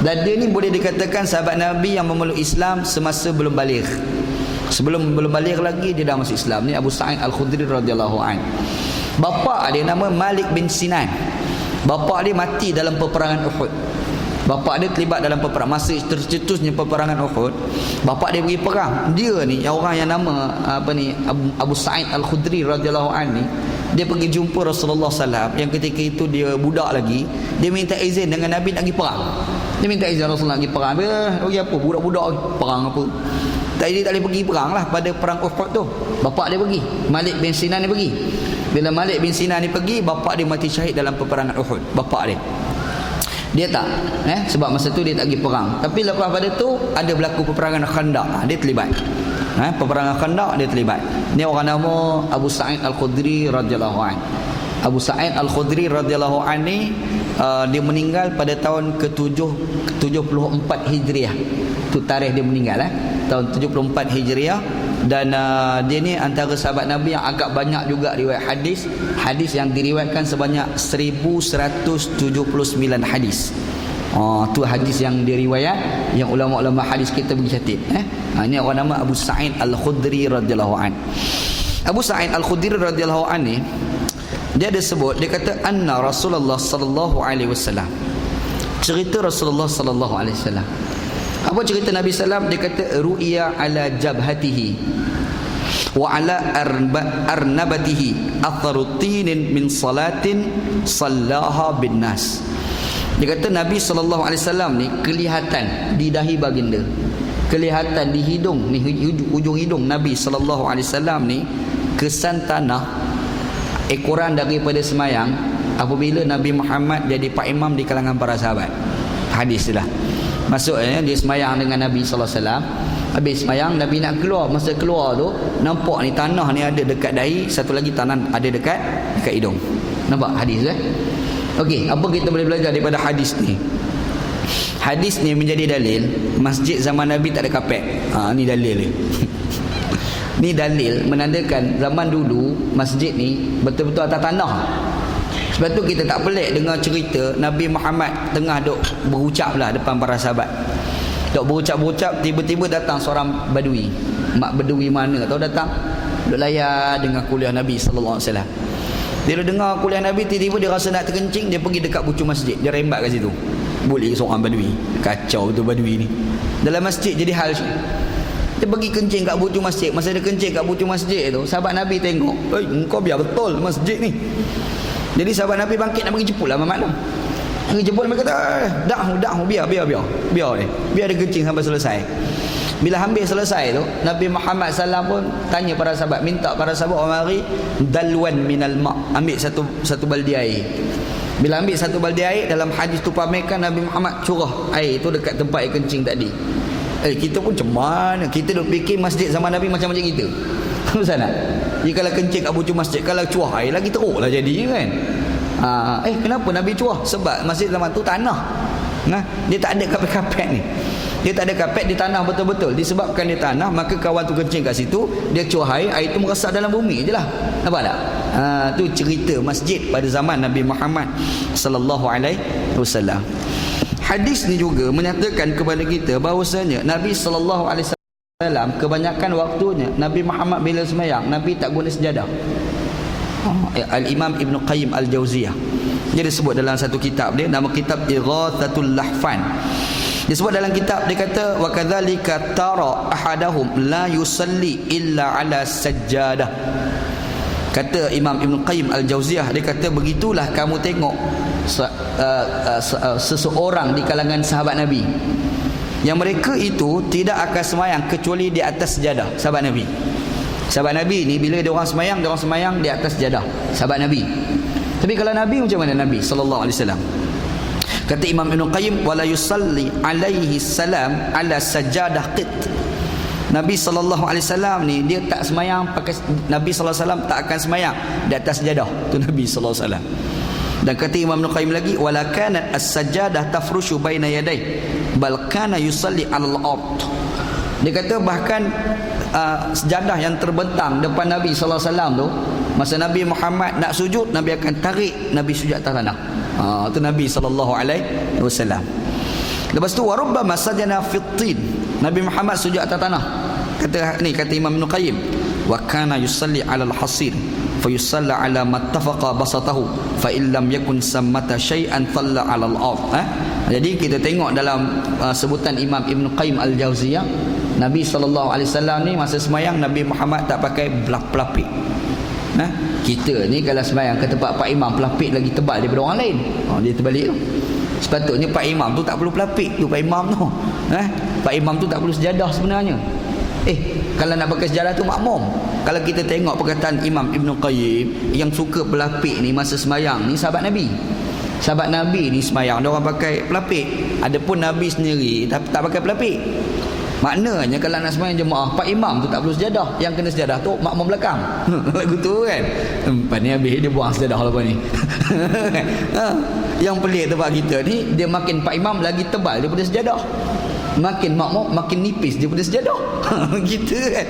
Dan dia ni boleh dikatakan sahabat Nabi yang memeluk Islam semasa belum baligh. Sebelum belum baligh lagi dia dah masuk Islam. Ni Abu Sa'id Al-Khudri radhiyallahu an. Bapa dia nama Malik bin Sinan. Bapa dia mati dalam peperangan Uhud. Bapa dia terlibat dalam peperangan, masa tercetusnya peperangan Uhud. Bapa dia pergi perang. Dia ni orang yang nama Abu Sa'id Al-Khudri radhiyallahu an ni, dia pergi jumpa Rasulullah SAW yang ketika itu dia budak lagi. Dia minta izin dengan Nabi nak pergi perang. Dia minta izin Rasulullah nak pergi perang. Pergi apa? Budak-budak perang apa? Dia tak boleh pergi perang lah pada perang Uhud tu. Bapak dia pergi, Malik bin Sinan dia pergi. Bila Malik bin Sinan dia pergi, bapak dia mati syahid dalam peperangan Uhud. Bapak dia tak, sebab masa tu dia tak pergi perang. Tapi lepas pada tu ada berlaku peperangan Khandaq, dia terlibat. Peperangan Khandaq dia terlibat. Ni orang nama Abu Sa'id Al-Khudri radhiyallahu an. Abu Sa'id Al-Khudri radhiyallahu an ni dia meninggal pada tahun ke-74 Hijriah. Tu tarikh dia meninggal tahun 74 Hijriah. Dan dia ni antara sahabat Nabi yang agak banyak juga riwayat hadis. Hadis yang diriwayatkan sebanyak 1179 hadis. Tu hadis yang diriwayat, yang ulama-ulama hadis kita pergi catat. Ini orang nama Abu Sa'id Al-Khudri radhiyallahu an. Abu Sa'id Al-Khudri radhiyallahu an ni dia ada sebut, dia kata anna Rasulullah sallallahu alaihi wasallam. Cerita Rasulullah sallallahu alaihi wasallam. Apa cerita Nabi sallam? Dia kata ru'ya ala jabhatihi wa ala arnabatihi atharu tinin min salatin sallaha bin nas. Dia kata Nabi sallallahu alaihi wasallam ni kelihatan di dahi baginda, kelihatan di hidung ni, ujung hidung Nabi sallallahu alaihi wasallam ni kesan tanah ekoran daripada semayang apabila Nabi Muhammad jadi pak imam di kalangan para sahabat. Hadis itulah. Maksudnya dia semayang dengan Nabi sallallahu alaihi wasallam. Habis semayang Nabi nak keluar, masa keluar tu nampak ni tanah ni ada dekat dahi, satu lagi tanah ada dekat hidung. Nampak hadis Okey, apa kita boleh belajar daripada hadis ni? Hadis ni menjadi dalil masjid zaman Nabi tak ada kapek. Ni dalil ni. Ni dalil menandakan zaman dulu masjid ni betul-betul atas tanah. Sebab tu kita tak pelik dengar cerita Nabi Muhammad tengah duk berucap lah depan para sahabat. Duk berucap-berucap, tiba-tiba datang seorang badui. Mak badui mana tahu datang, duk layan dengan kuliah Nabi sallallahu alaihi wasallam. Dia dengar kuliah Nabi, tiba-tiba dia rasa nak terkencing, dia pergi dekat bucu masjid, dia rembat kat situ. Boleh seorang badui. Kacau betul badui ni. Dalam masjid jadi hal macam. Dia pergi kencing kat bucu masjid. Masa dia kencing kat bucu masjid tu, sahabat Nabi tengok, engkau biar betul masjid ni. Jadi sahabat Nabi bangkit nak pergi jemput lah Mamat tu. Pergi jemput, mereka kata dah biar biar dia kencing sampai selesai. Bila hampir selesai tu, Nabi Muhammad SAW pun tanya para sahabat, minta para sahabat mari dalwan minal ma', ambil satu baldi air. Bila ambil satu baldi air, dalam hadis tu pamerkan Nabi Muhammad curah air tu dekat tempat air kencing tadi. Kita pun macam mana? Kita duk fikir masjid zaman Nabi macam-macam kita. Betul tak? Dia kalau kencing kat bujur masjid, kalau curah air lagi teruk lah jadi kan. Kenapa Nabi curah? Sebab masjid zaman tu tanah. Dia tak ada kapet-kapet ni. Dia tak ada kapet di tanah betul-betul. Disebabkan di tanah, maka kawan tu kencing kat situ, dia curah air tu meresap dalam bumi je lah. Nampak tak? Tu cerita masjid pada zaman Nabi Muhammad sallallahu alaihi wasallam. Hadis ni juga menyatakan kepada kita bahawasanya Nabi sallallahu alaihi wasallam kebanyakan waktunya Nabi Muhammad bila sembahyang, Nabi tak guna sejadah. Al-Imam Ibn Qayyim Al-Jauziyah, dia disebut dalam satu kitab dia, nama kitab Ighathatul Lahfan. Dia sebut dalam kitab, dia kata wa kadzalika tara ahadahum la yusalli illa ala sajjadah. Kata Imam Ibn Qayyim Al-Jauziyah, dia kata begitulah kamu tengok seseorang di kalangan sahabat Nabi yang mereka itu tidak akan sembahyang kecuali di atas sejadah. Sahabat Nabi ni bila dia orang sembahyang di atas sejadah. Sahabat Nabi. Tapi kalau Nabi macam mana Nabi sallallahu alaihi wasallam? Kata Imam Ibn Qayyim, wala yusalli alaihi salam ala sajadah qit. Nabi sallallahu alaihi wasallam ni dia tak sembahyang pakai, Nabi sallallahu alaihi wasallam tak akan sembahyang di atas sejadah. Tu Nabi sallallahu alaihi wasallam. Dan kata Imam Ibn Qayyim lagi, wala kanat as-sajadah tafrushu baina yadayhi bal kana yusalli alal ard. Dia kata bahkan sejadah yang terbentang depan Nabi sallallahu alaihi wasallam tu, masa Nabi Muhammad nak sujud, Nabi akan tarik Nabi sujud atas tanah. Itu Nabi sallallahu alaihi wasallam. Lepas tu warubbama sajana fit-tin, Nabi Muhammad sujud atas tanah. Kata Imam Ibn Qayyim, wa kana yusalli 'ala al-hasir fa yusalla 'ala ma ittafaqa basatahu fa in lam yakun sammata shay'an thalla 'ala al-ard. Jadi kita tengok dalam sebutan Imam Ibn Qayyim Al-Jauziyah, Nabi sallallahu alaihi wasallam ni masa sembahyang Nabi Muhammad tak pakai pelapik. Kita ni kalau sembahyang ke tempat Pak Imam, pelapik lagi tebal daripada orang lain. Dia terbalik tu. Sepatutnya Pak Imam tu tak perlu pelapik tu, Pak Imam tu. Pak Imam tu tak perlu sejadah sebenarnya. Kalau nak pakai sejadah tu makmum. Kalau kita tengok perkataan Imam Ibn Qayyim, yang suka pelapik ni masa sembahyang ni sahabat Nabi. Sahabat Nabi ni sembahyang dia orang pakai pelapik. Adapun Nabi sendiri tak pakai pelapik. Maknanya kalau nak sembahyang jemaah, Pak Imam tu tak perlu sejadah. Yang kena sejadah tu makmum belakang. Lagu tu kan. Lepas ni habis dia buang sejadah lepas ni. Yang pelik tempat kita ni, dia makin Pak Imam lagi tebal daripada sejadah. Makin makmum makin nipis daripada sejadah. Gitu kan.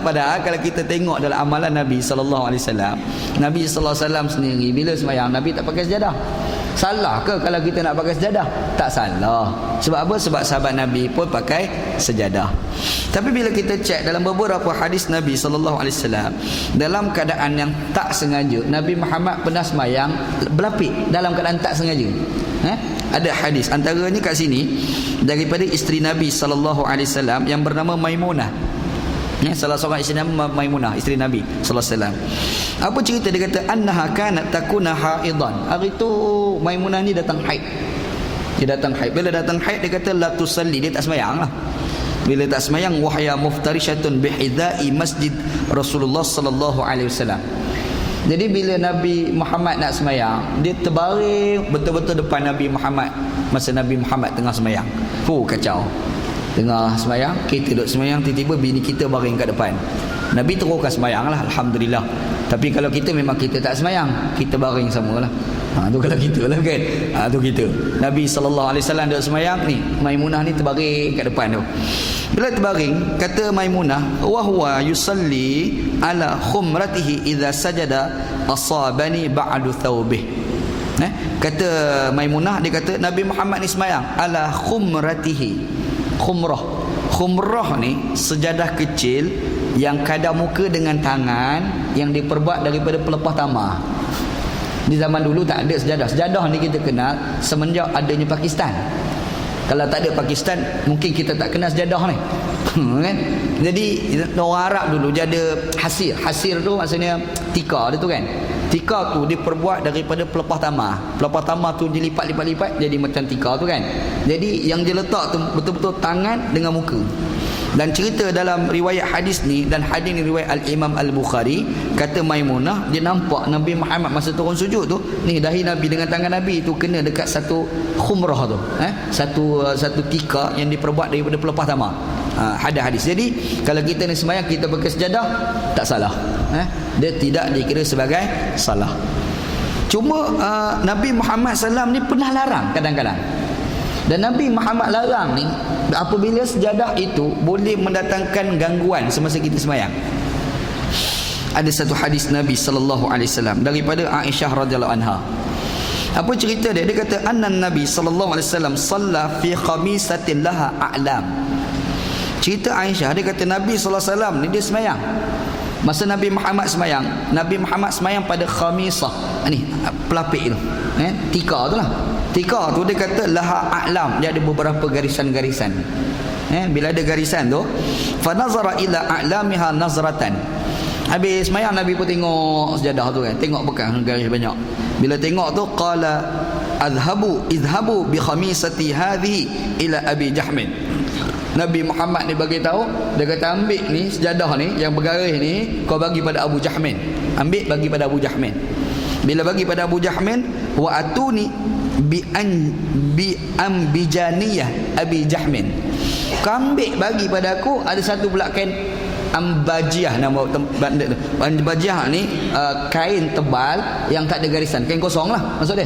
Padahal kalau kita tengok dalam amalan Nabi sallallahu alaihi wasallam, Nabi sallallahu alaihi wasallam sendiri bila sembahyang Nabi tak pakai sejadah. Salah ke kalau kita nak pakai sejadah? Tak salah. Sebab apa? Sebab sahabat Nabi pun pakai sejadah. Tapi bila kita cek dalam beberapa hadis Nabi sallallahu alaihi wasallam, dalam keadaan yang tak sengaja, Nabi Muhammad pernah sembahyang berlapik dalam keadaan tak sengaja. Ada hadis antaranya kat sini daripada isteri Nabi sallallahu alaihi wasallam yang bernama Maimunah. Salah seorang isteri Nabi Maimunah, isteri Nabi sallallahu alaihi wasallam. Apa cerita? Dia kata annaha kanat takuna haidan. Hari tu Maimunah ni datang haid. Dia datang haid. Bila datang haid dia kata la tusalli, dia tak sembahyang lah. Bila tak sembahyang, wahya muftarishatun bihidai masjid Rasulullah sallallahu alaihi wasallam. Jadi bila Nabi Muhammad nak sembahyang, dia terbaring betul-betul depan Nabi Muhammad masa Nabi Muhammad tengah sembahyang. Kacau. Tengah sembahyang, kita duduk sembahyang, tiba-tiba bini kita baring kat depan. Nabi teruskan sembahyang lah, alhamdulillah. Tapi kalau kita memang kita tak sembahyang, kita baring samalah. Tu kalau kita lah kan. Tu kita. Nabi SAW duduk sembahyang ni, Maimunah ni terbaring kat depan tu. Bila terbaring, kata Maimunah, wa huwa yusalli ala khumratihi idza sajada asabani ba'du thawbih. Kata Maimunah, dia kata Nabi Muhammad ni sembahyang ala khumratihi. Khumrah ni sejadah kecil yang kadar muka dengan tangan yang diperbuat daripada pelepah tamar. Di zaman dulu tak ada sejadah. Sejadah ni kita kenal semenjak adanya Pakistan. Kalau tak ada Pakistan, mungkin kita tak kenal sejadah ni. Kan? Jadi orang Arab dulu dia ada hasir. Hasir tu maksudnya tikar dia tu kan. Tikar tu diperbuat daripada pelepah tamar. Pelepah tamar tu dilipat-lipat-lipat jadi macam tikar tu kan. Jadi yang dia letak tu betul-betul tangan dengan muka. Dan cerita dalam riwayat hadis ni, dan hadis ni riwayat Al-Imam Al-Bukhari, kata Maimunah, dia nampak Nabi Muhammad masa turun sujud tu, ni dahi Nabi dengan tangan Nabi tu kena dekat satu khumrah tu, satu tikar yang diperbuat daripada pelepah tamar. Ada hadis. Jadi kalau kita ni sembahyang kita pakai sejadah, tak salah. Dia tidak dikira sebagai salah. Cuma Nabi Muhammad SAW ni pernah larang kadang-kadang. Dan Nabi Muhammad larang ni apabila sejadah itu boleh mendatangkan gangguan semasa kita sembahyang. Ada satu hadis Nabi sallallahu alaihi wasallam daripada Aisyah radhiyallahu anha. Apa cerita dia? Dia kata annan Nabi sallallahu alaihi wasallam shalla fi khamisatin laha a'lam. Cerita Aisyah, dia kata Nabi sallallahu alaihi wasallam ni dia sembahyang. Masa Nabi Muhammad sembahyang pada khamisah. Ni pelapik tu. Tikar tu lah. Tikar tu dia kata laha a'lam, dia ada beberapa garisan-garisan. Bila ada garisan tu, fa nazara ila a'lamiha nazratan. Habis sembahyang Nabi pun tengok sejadah tu kan, tengok bekas garis banyak. Bila tengok tu qala idhabu bi khamisati hadhihi ila Abi Jahmin. Nabi Muhammad ni bagi tahu, dia kata ambil ni sejadah ni yang bergaris ni kau bagi pada Abu Jahmin. Ambil bagi pada Abu Jahmin. Bila bagi pada Abu Jahmin, wa atuni bi ambijaniyah Abi Jahmin. Kau ambil bagi pada aku ada satu pula kain ambajiah, nama bandit tu. Ambajiah ni kain tebal yang tak ada garisan, kain kosong lah maksud dia.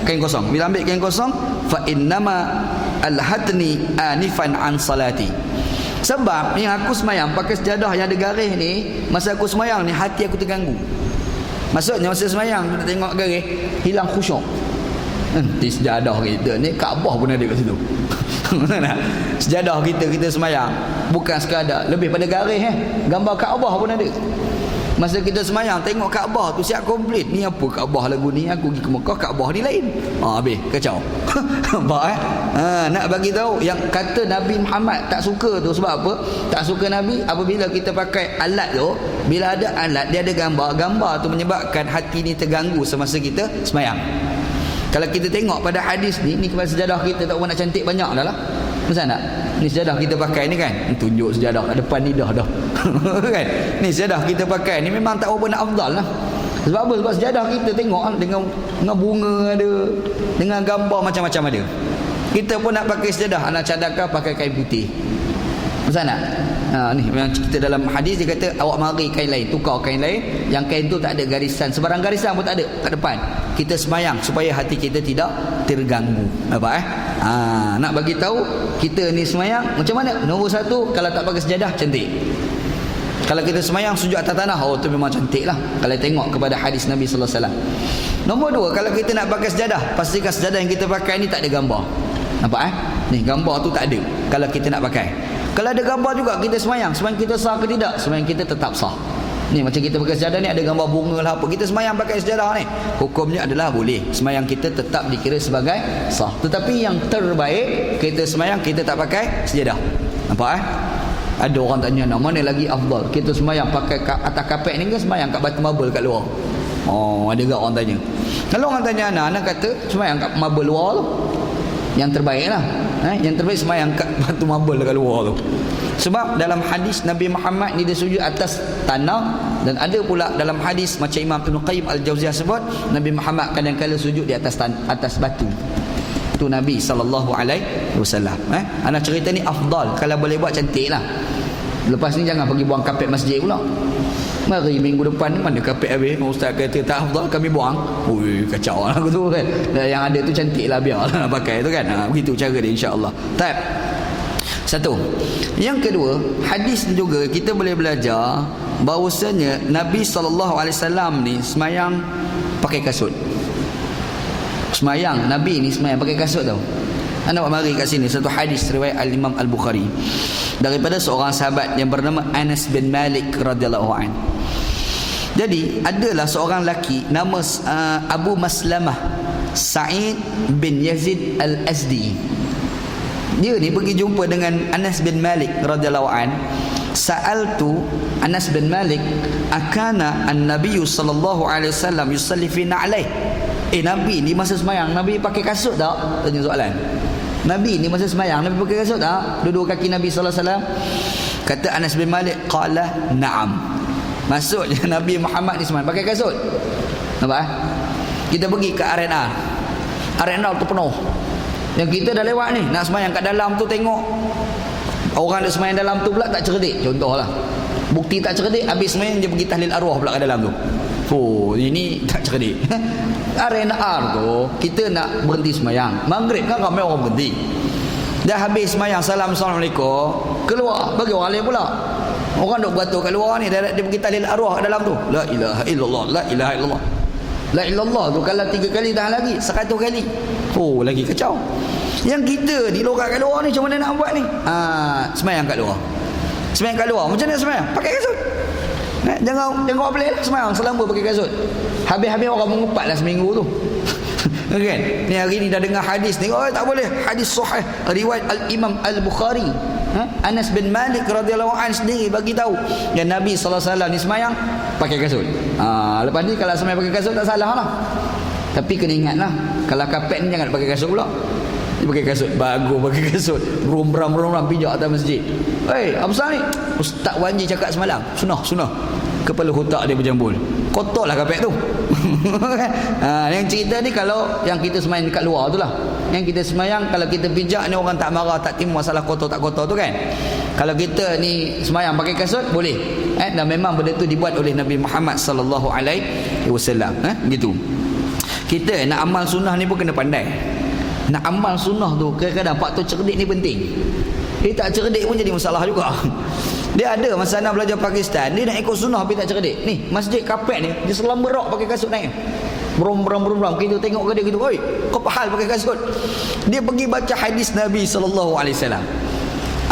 Kain kosong. Bila ambil kain kosong, fa innama alhatni anifan an salati. Sebab yang aku semayang pakai sejadah yang ada garis ni, masa aku semayang ni hati aku terganggu. Maksudnya masa semayang kita tengok garis, hilang khusyuk. Di sejadah kita ni, Kaabah pun ada kat situ. Sejadah kita semayang bukan sekadar lebih pada garis, gambar Kaabah pun ada. Masa kita semayang tengok Kaabah tu siap komplit. Ni apa Kaabah lagu ni? Aku pergi ke Mekah, Kaabah ni lain. Habis kacau. Nampak nak bagi tahu yang kata Nabi Muhammad tak suka tu sebab apa? Tak suka Nabi apabila kita pakai alat tu, bila ada alat dia ada gambar tu menyebabkan hati ni terganggu semasa kita semayang. Kalau kita tengok pada hadis ni kepada sejadah kita tak nak cantik banyak dah lah. Macam nak? Ni sejadah kita pakai ni kan, tunjuk sejadah kat depan ni dah kan? Ni sejadah kita pakai ni memang tak apa nak afdal lah. Sebab apa? Sebab sejadah kita tengok dengan bunga ada, dengan gambar macam-macam ada. Kita pun nak pakai sejadah, nak cadangkan pakai kain putih. Macam nak? Ni memang kita dalam hadis dia kata awak mari kain lain, tukar kain lain yang kain tu tak ada garisan, sebarang garisan pun tak ada kat depan. Kita sembahyang supaya hati kita tidak terganggu. Apa nak bagi tahu kita ni sembahyang macam mana? Nombor satu, kalau tak pakai sejadah cantik. Kalau kita sembahyang sujud atas tanah, tu memang cantik lah kalau tengok kepada hadis Nabi sallallahu alaihi wasallam. Nombor dua, kalau kita nak pakai sejadah, pastikan sejadah yang kita pakai ni tak ada gambar. Nampak ni gambar tu tak ada kalau kita nak pakai. Kalau ada gambar juga kita sembahyang kita sah ke tidak? Sembahyang kita tetap sah. Ni macam kita pakai sejadah ni ada gambar bunga lah apa, kita sembahyang pakai sejadah ni, hukumnya adalah boleh. Sembahyang kita tetap dikira sebagai sah. Tetapi yang terbaik, kita sembahyang kita tak pakai sejadah. Nampak Ada orang tanya nak mana lagi afdal, kita sembahyang pakai atas kapet ni ke sembahyang kat batu marble kat luar? Ada gak orang tanya. Kalau orang tanya anak kata sembahyang kat marble luar tu yang terbaik lah. Yang terbaik sembahyang kat batu marble kat luar tu. Sebab dalam hadis Nabi Muhammad ni dia sujud atas tanah, dan ada pula dalam hadis macam Imam Ibn Qayyim Al-Jauziyah sebut Nabi Muhammad kadang-kadang sujud di atas batu. Itu Nabi sallallahu alaihi wasallam. Anak cerita ni afdal, kalau boleh buat cantik lah. Lepas ni jangan pergi buang kapet masjid pula. Mari minggu depan ni mana kapet habis, ustaz kata tak afdal, kami buang. Kacau lah aku tu kan. Yang ada tu cantik lah, biarlah nak pakai tu kan. Begitu cara dia insya-Allah. Baik. Satu. Yang kedua, hadis ni juga kita boleh belajar bahawasanya Nabi SAW ni semayang pakai kasut. Semayang Nabi ni semayang pakai kasut tau. Anda mari kat sini satu hadis riwayat Al-Imam Al-Bukhari daripada seorang sahabat yang bernama Anas bin Malik radhiyallahu anhu. Jadi adalah seorang lelaki nama Abu Maslamah Sa'id bin Yazid Al-Azdi. Dia ni pergi jumpa dengan Anas bin Malik radhiyallahu an. Sa'altu Anas bin Malik akana an-nabiy sallallahu alaihi wasallam yusalli fi na'lai. Nabi ni masa semayang Nabi pakai kasut tak? Tanya soalan. Nabi ni masa semayang Nabi pakai kasut tak? Duduk kaki Nabi sallallahu alaihi wasallam. Kata Anas bin Malik, qala na'am. Maksudnya Nabi Muhammad ni semayang pakai kasut. Nampak? Kita pergi ke arena. Arena tu penuh. Yang kita dah lewat ni, nak semayang kat dalam tu tengok orang nak semayang dalam tu pula tak cerdik. Contohlah, bukti tak cerdik, habis semayang dia pergi tahlil arwah pula kat dalam tu. Oh, ini tak cerdik. Arena R tu kita nak berhenti semayang. Maghrib kan ramai orang berhenti. Dah habis semayang, Assalamualaikum, keluar bagi orang lain pula. Orang duk beratur kat luar ni, dia pergi tahlil arwah kat dalam tu. La ilaha illallah, la ilaha illallah. La ilallah tu kalau 3 kali dah lagi 100 kali. Oh, lagi kacau. Yang kita di luar kat luar ni macam mana nak buat ni? Semayang kat luar. Semayang kat luar. Macam mana semayang? Pakai kasut. Jangan apa boleh lah semayang selamba pakai kasut. Habis-habis orang mengumpat lah seminggu tu. Kan? Ni hari ni dah dengar hadis ni. Oh, tak boleh. Hadis sahih riwayat Al-Imam Al-Bukhari. Anas bin Malik radhiyallahu anhu sendiri bagi tahu yang Nabi sallallahu alaihi wasallam ni semayang pakai kasut. Lepas ni kalau semayang pakai kasut tak salah lah. Tapi kena ingatlah, kalau kapet ni jangan pakai kasut pula. Dia pakai kasut bagus, pakai kasut berum-beram pijak atas masjid. Apa pasal ni? Ustaz Wanji cakap semalam, sunah. Kepala otak dia berjambul. Kotorlah kapet tu. Yang cerita ni kalau yang kita semayang dekat luar tu lah. Yang kita semayang kalau kita pijak ni orang tak marah, tak timbul masalah kotor tak kotor tu kan. Kalau kita ni semayang pakai kasut boleh. Dan memang benda tu dibuat oleh Nabi Muhammad sallallahu alaihi wasallam. Gitu. Kita nak amal sunnah ni pun kena pandai. Nak amal sunnah tu kadang-kadang faktor cerdik ni penting. Dia tak cerdik pun jadi masalah juga. Dia ada masa nak belajar Pakistan, dia nak ikut sunnah tapi tak cerdik. Ni masjid kapet ni dia selam berak pakai kasut naik. Brom. Kita tengok ke dia gitu, oi, kau pahal pakai kasut. Dia pergi baca hadis Nabi sallallahu alaihi wasallam.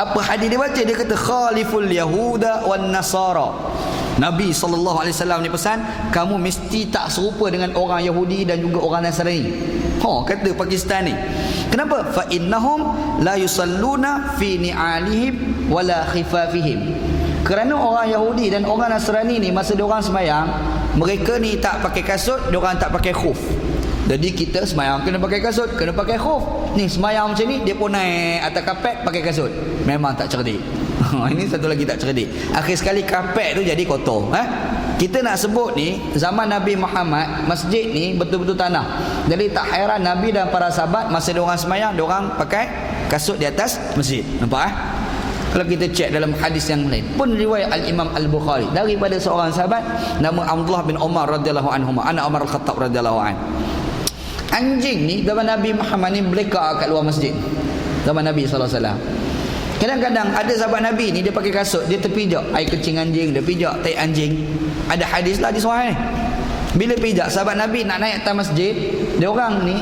Apa hadis dia baca? Dia kata khaliful yahuda wan nasara. Nabi sallallahu alaihi wasallam ni pesan, kamu mesti tak serupa dengan orang Yahudi dan juga orang Nasrani. Kata Pakistan ni. Kenapa? Fa innahum la yusalluna fi ni'alihim wala khifafihim. Kerana orang Yahudi dan orang Nasrani ni masa dia orang semayang, mereka ni tak pakai kasut, dia orang tak pakai khuf. Jadi kita semayang kena pakai kasut, kena pakai khuf. Ni semayang macam ni, dia pun naik atas kapet pakai kasut. Memang tak cerdik. Ini satu lagi tak cerdik. Akhir sekali kapet tu jadi kotor. Kita nak sebut ni zaman Nabi Muhammad, masjid ni betul-betul tanah. Jadi tak hairan Nabi dan para sahabat masa dia orang semayang, dia orang pakai kasut di atas masjid. Nampak Kalau kita cek dalam hadis yang lain pun riwayat Al-Imam Al-Bukhari daripada seorang sahabat nama Abdullah bin Umar radhiyallahu anhu, anak Umar Al-Khattab radhiyallahu anhu. Anjing ni zaman Nabi Muhammad ni beleka kat luar masjid. Zaman Nabi sallallahu alaihi wasallam. Kadang-kadang ada sahabat Nabi ni dia pakai kasut, dia terpijak air kecing anjing, dia pijak tai anjing. Ada hadis lah di sahih ni. Bila pijak sahabat Nabi nak naik atas masjid, dia orang ni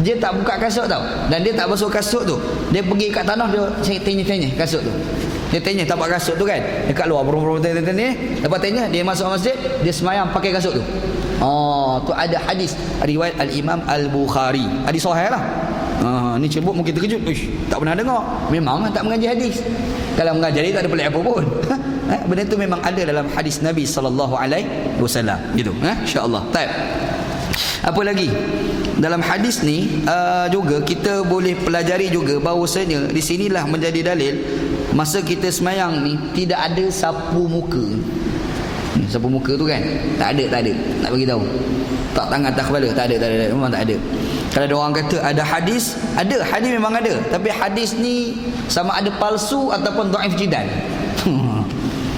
dia tak buka kasut tau, dan dia tak basuh kasut tu. Dia pergi kat tanah, dia tanya kasut tu. Dia tanya tapak kasut tu kan, dekat luar berum-berum tanya. Lepas tanya, dia masuk masjid, dia semayang pakai kasut tu. Tu ada hadis riwayat Al-Imam Al-Bukhari. Hadis sahih lah. Ni cebut mungkin terkejut. Tak pernah dengar. Memang tak mengaji hadis. Kalau mengaji hadis tak ada pelik apa pun. Benda tu memang ada dalam hadis Nabi sallallahu alaihi wasallam. Gitu. Insya-Allah. Baik. Apa lagi? Dalam hadis ni juga kita boleh pelajari juga bahawasanya di sinilah menjadi dalil masa kita semayang ni tidak ada sapu muka. Sapu muka tu kan? Tak ada. Nak bagi tahu. Tak tangan atas kepala, tak ada. Memang tak ada. Kalau ada orang kata ada hadis memang ada. Tapi hadis ni sama ada palsu ataupun dhaif jidan.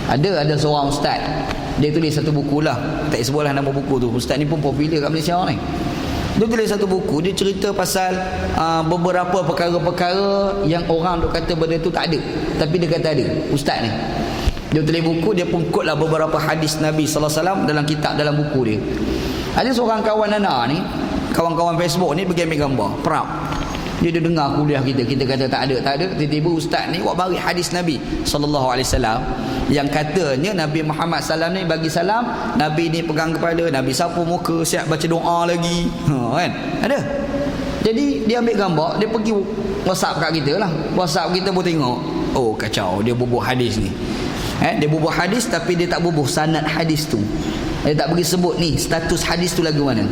Ada seorang ustaz, dia tulis satu buku lah, tak sebutlah nama buku tu. Ustaz ni pun popular kat Malaysia ni. Dia tulis satu buku, dia cerita pasal beberapa perkara-perkara yang orang duk kata benda tu tak ada, tapi dia kata ada. Ustaz ni dia tulis buku, dia pun quote lah beberapa hadis Nabi sallallahu alaihi wasallam dalam kitab, dalam buku dia. Ada seorang kawan anak ni, kawan-kawan Facebook ni pergi ambil gambar perap. Dia dengar kuliah kita kata tak ada. Tiba-tiba ustaz ni buat bagi hadis Nabi sallallahu alaihi wasallam yang katanya Nabi Muhammad sallallahu ni bagi salam, Nabi ni pegang kepala, Nabi sapu muka, siap baca doa lagi. Kan? Ada. Jadi dia ambil gambar, dia pergi WhatsApp kat kita lah. WhatsApp kita pun tengok. Oh kacau, dia bubuh hadis ni. Dia bubuh hadis tapi dia tak bubuh sanad hadis tu. Dia tak bagi sebut ni status hadis tu lagu mana.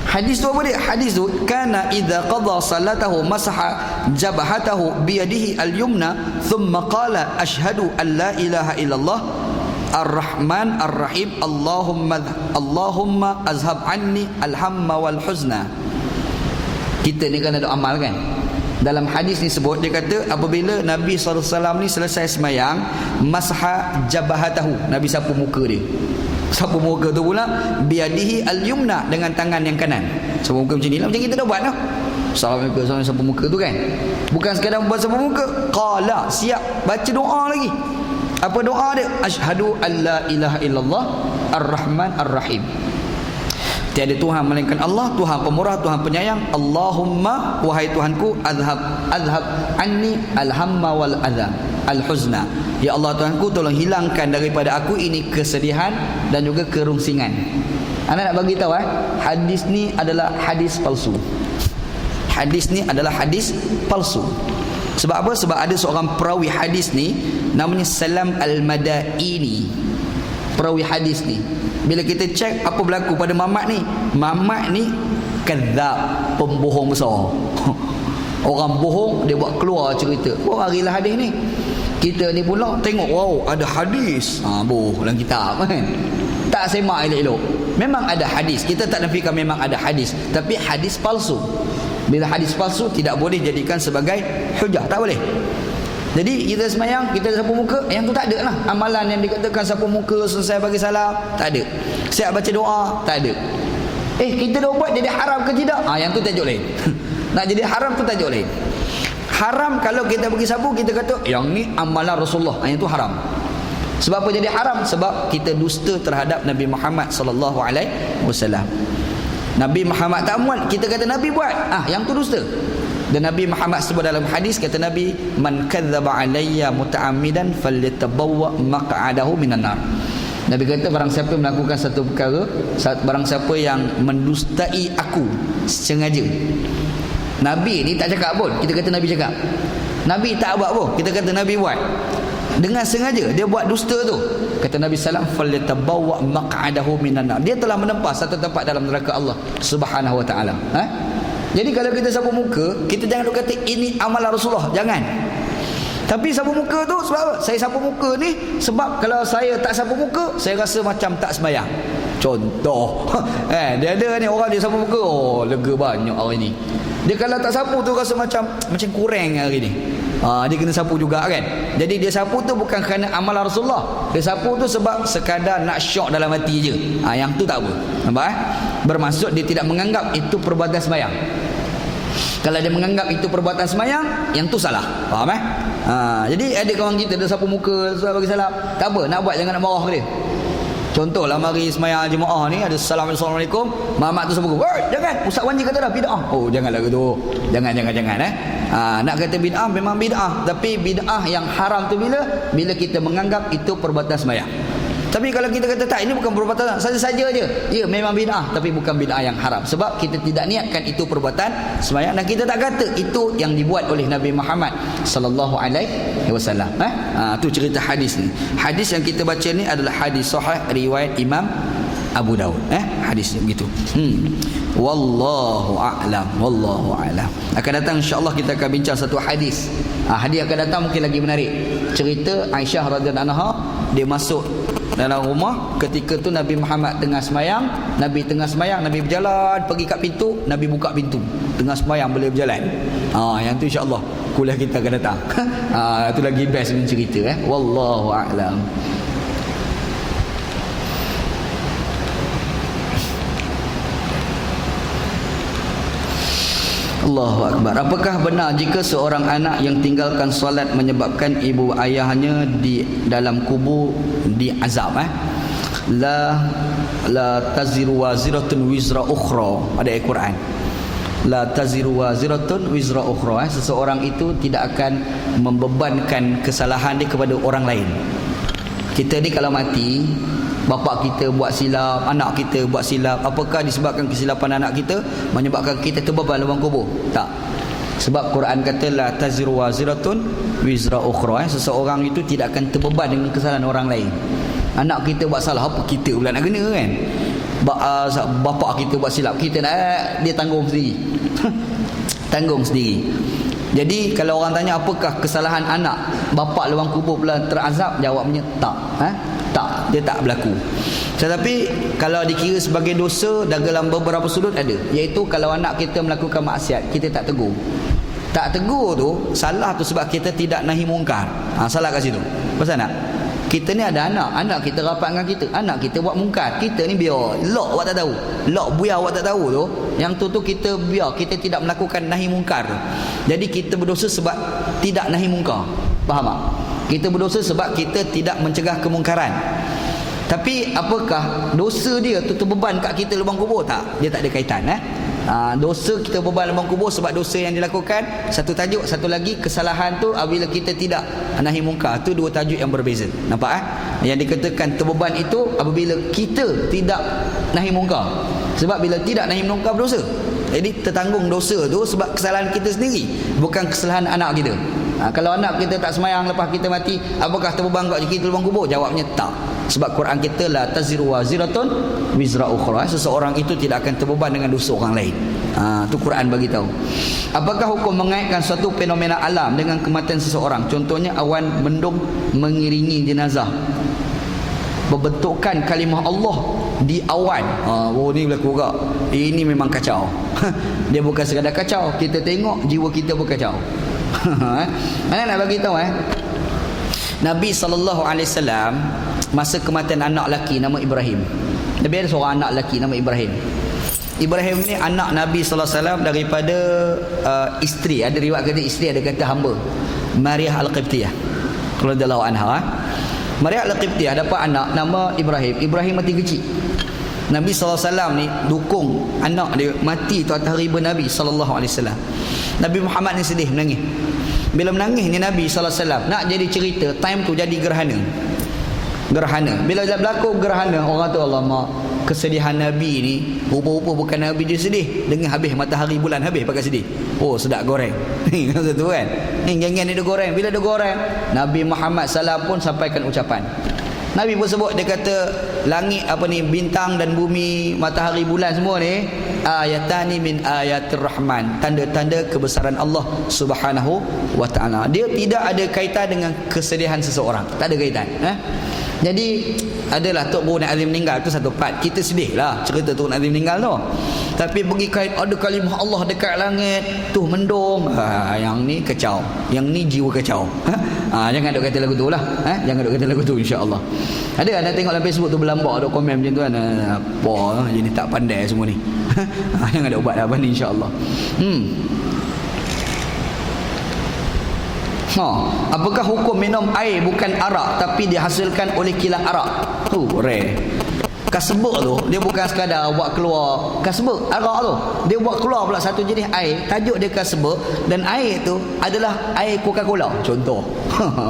Hadis tu apa dia? Hadis tu kana idza qada salatahu masaha jabhatahu bi yadihi al-yumna thumma qala asyhadu an la ilaha illallah ar-rahman ar-rahim Allahumma azhab anni al-hamma wal huzna. Kita ni kan ada amal kan. Dalam hadis ni sebut, dia kata apabila Nabi SAW ni selesai semayang, masha jabahatahu, Nabi sapu muka dia. Sapu muka tu pula biadihi al-yumna, dengan tangan yang kanan. Sapu muka macam ni lah, macam kita dah buat lah. Assalamualaikum, sapu muka tu kan. Bukan sekadar buat sapu muka, qala, siap baca doa lagi. Apa doa dia? Asyhadu an la ilaha illallah ar-rahman ar-rahim. Tiada Tuhan melainkan Allah, Tuhan pemurah, Tuhan penyayang. Allahumma, wahai Tuhanku, azhab anni al-hamma wal adha al-huzna. Ya Allah Tuhanku, tolong hilangkan daripada aku ini kesedihan dan juga kerungsingan. Anak nak bagi tahu hadis ni adalah hadis palsu. Hadis ni adalah hadis palsu. Sebab apa? Sebab ada seorang perawi hadis ni namanya Salam Al-Madaini. Perawi hadis ni, bila kita cek apa berlaku pada Mamat ni kadzab, pembohong besar. Orang bohong, dia buat keluar cerita. Harilah hadis ni. Kita ni pula tengok, wow, ada hadis. Boh dalam kitab kan. Tak semak elok-elok. Memang ada hadis. Kita tak nafikan memang ada hadis, tapi hadis palsu. Bila hadis palsu tidak boleh jadikan sebagai hujah, tak boleh. Jadi kita semayang, kita sapu muka, yang tu tak ada lah. Amalan yang dikatakan sapu muka selesai bagi salam, tak ada. Siap baca doa, tak ada. Kita dah buat jadi haram ke tidak? Yang tu tajuk lain. Nak jadi haram tu tajuk lain. Haram kalau kita pergi sapu, kita kata yang ni amalan Rasulullah, yang tu haram. Sebab apa jadi haram? Sebab kita dusta terhadap Nabi Muhammad sallallahu alaihi wasallam. Nabi Muhammad tak muat, kita kata Nabi buat, yang tu dusta. Dan Nabi Muhammad sebut dalam hadis, kata Nabi, man kadzdzaba alayya muta'ammidan falyatabawwa maq'adahu minan nar. Nabi kata barang siapa melakukan satu perkara, barang siapa yang mendustai aku sengaja. Nabi ni tak cakap pun, kita kata Nabi cakap. Nabi tak buat pun, kita kata Nabi buat. Dengan sengaja dia buat dusta tu, kata Nabi sallam, falyatabawwa maq'adahu minan nar. Dia telah menempas satu tempat dalam neraka Allah Subhanahu wa taala. Jadi kalau kita sapu muka, kita jangan duk kata ini amalan Rasulullah, jangan. Tapi sapu muka tu sebab apa? Saya sapu muka ni sebab kalau saya tak sapu muka, saya rasa macam tak sembahyang. Contoh. Dia ada ni orang dia sapu muka, lega banyak hari ni. Dia kalau tak sapu tu rasa macam kurang hari ni. Dia kena sapu juga kan. Jadi dia sapu tu bukan kerana amalan Rasulullah. Dia sapu tu sebab sekadar nak syok dalam hati je. Yang tu tak apa. Nampak Bermaksud dia tidak menganggap itu perbuatan sembahyang. Kalau dia menganggap itu perbuatan sembahyang, yang tu salah. Faham Jadi ada kawan kita dia sapu muka bagi salam, tak apa, nak buat jangan nak marah ke dia. Contohlah mari sembahyang jemaah ni ada assalamualaikum, Mamat tu sapu muka. Jangan, Ustaz Wanji kata dah bid'ah. Janganlah gitu. Jangan nak kata bid'ah memang bid'ah, tapi bid'ah yang haram tu bila kita menganggap itu perbuatan sembahyang. Tapi kalau kita kata tak, ini bukan perbuatan saja-saja je, ya memang bid'ah, tapi bukan bid'ah yang haram. Sebab kita tidak niatkan itu perbuatan sembahyang, dan kita tak kata itu yang dibuat oleh Nabi Muhammad sallallahu alaihi wasallam. Tu cerita hadis ni. Hadis yang kita baca ni adalah hadis sahih riwayat Imam Abu Daud. Hadis begitu. Wallahu a'lam. Akan datang insya-Allah kita akan bincang satu hadis. Hadis akan datang mungkin lagi menarik. Cerita Aisyah radhiyallahu anha, dia masuk dalam rumah ketika tu Nabi Muhammad tengah semayang. Nabi berjalan pergi kat pintu, Nabi buka pintu. Tengah semayang boleh berjalan. Yang tu insya-Allah kuliah kita akan datang. Itu lagi best punya cerita. Wallahu a'lam. Allahu Akbar. Apakah benar jika seorang anak yang tinggalkan solat menyebabkan ibu ayahnya di dalam kubur diazab? La taziru waziratun wizra ukhra. Ada ayat Quran. La taziru waziratun wizra ukhra. Seseorang itu tidak akan membebankan kesalahan dia kepada orang lain. Kita ni kalau mati, bapa kita buat silap, anak kita buat silap, apakah disebabkan kesilapan anak kita menyebabkan kita terbebal dalam kubur? Tak. Sebab Quran kata la taziru waziratun wizra ukhra. Seseorang itu tidak akan terbeban dengan kesalahan orang lain. Anak kita buat salah, apa kita pula nak kena kan? Bapa kita buat silap, kita nak, dia tanggung sendiri. Tanggung sendiri. Jadi kalau orang tanya apakah kesalahan anak, bapa lubang kubur pula terazab, jawabnya tak. Tak, dia tak berlaku. Tetapi kalau dikira sebagai dosa dalam beberapa sudut ada, iaitu kalau anak kita melakukan maksiat, kita tak tegur. Tak tegur tu salah tu sebab kita tidak nahi mungkar. Salah kat situ. Pasal nak? Kita ni ada anak kita rapat dengan kita, anak kita buat mungkar, kita ni biar lok awak tak tahu, lok buyar awak tak tahu tu, yang tu kita biar, kita tidak melakukan nahi mungkar tu. Jadi kita berdosa sebab tidak nahi mungkar. Faham tak? Kita berdosa sebab kita tidak mencegah kemungkaran. Tapi apakah dosa dia tu terbeban kat kita lubang kubur? Tak, dia tak ada kaitan. Dosa kita beban lubang kubur sebab dosa yang dilakukan, satu tajuk. Satu lagi kesalahan tu apabila kita tidak nahi mungkar. Tu dua tajuk yang berbeza. Nampak Yang dikatakan terbeban itu apabila kita tidak nahi mungkar. Sebab bila tidak nahi mungkar berdosa. Jadi tertanggung dosa tu sebab kesalahan kita sendiri, bukan kesalahan anak kita. Kalau anak kita tak semayang lepas kita mati, apakah terbeban kat kita lubang kubur? Jawabnya tak. Sebab Quran kita la taziru waziratun wizra ukhra. Seseorang itu tidak akan terbeban dengan dosa orang lain. Tu Quran bagi tahu. Apakah hukum mengaitkan suatu fenomena alam dengan kematian seseorang? Contohnya awan mendung mengiringi jenazah. Berbentukkan kalimah Allah di awan. Ni berlaku juga. Ini memang kacau. Dia bukan sekadar kacau, kita tengok jiwa kita pun kacau. Mana nak bagi tahu Nabi SAW masa kematian anak lelaki nama Ibrahim. Nabi ada seorang anak lelaki nama Ibrahim. Ibrahim ni anak Nabi SAW daripada isteri. Ada riwayat kata isteri, ada kata hamba, Maria Al-Qibtiyah radhiyallahu anha. Maria Al-Qibtiyah dapat anak nama Ibrahim. Ibrahim mati kecil. Nabi SAW ni dukung anak dia mati tu atas riba Nabi SAW. Nabi Muhammad ni sedih, menangis. Bila menangis ni Nabi SAW nak jadi cerita, time tu jadi gerhana. Bila berlaku gerhana, orang tu alamak, kesedihan Nabi ni rupa-rupa bukan Nabi dia sedih dengan habis matahari bulan habis pakai sedih. Sedap goreng. Ni satu kan. Ni geng-geng ni dia goreng. Bila dia goreng, Nabi Muhammad SAW pun sampaikan ucapan. Nabi pun sebut, dia kata langit bintang dan bumi, matahari bulan semua ni ayatani min ayatir rahman, tanda-tanda kebesaran Allah Subhanahu wa taala. Dia tidak ada kaitan dengan kesedihan seseorang, tak ada kaitan. Jadi adalah Tok Guru Nek Azim meninggal tu satu part, kita sedih lah cerita Tok Nek Azim meninggal tu. Tapi pergi kait ada kalimah Allah dekat langit tu mendung, yang ni kacau, yang ni jiwa kacau. Jangan duk kata lagu tu lah. Jangan duk kata lagu tu, insya-Allah. Ada anda tengok dalam Facebook tu berlambak ada komen macam tu kan, apa jadi tak pandai semua ni. Jangan ada ubat apa ni, insya-Allah. Apakah hukum minum air bukan arak tapi dihasilkan oleh kilang arak? Rare. Kasbek tu dia bukan sekadar buat keluar kasbek arak tu, dia buat keluar pula satu jenis air, tajuk dia kasbek, dan air tu adalah air Coca-Cola contoh.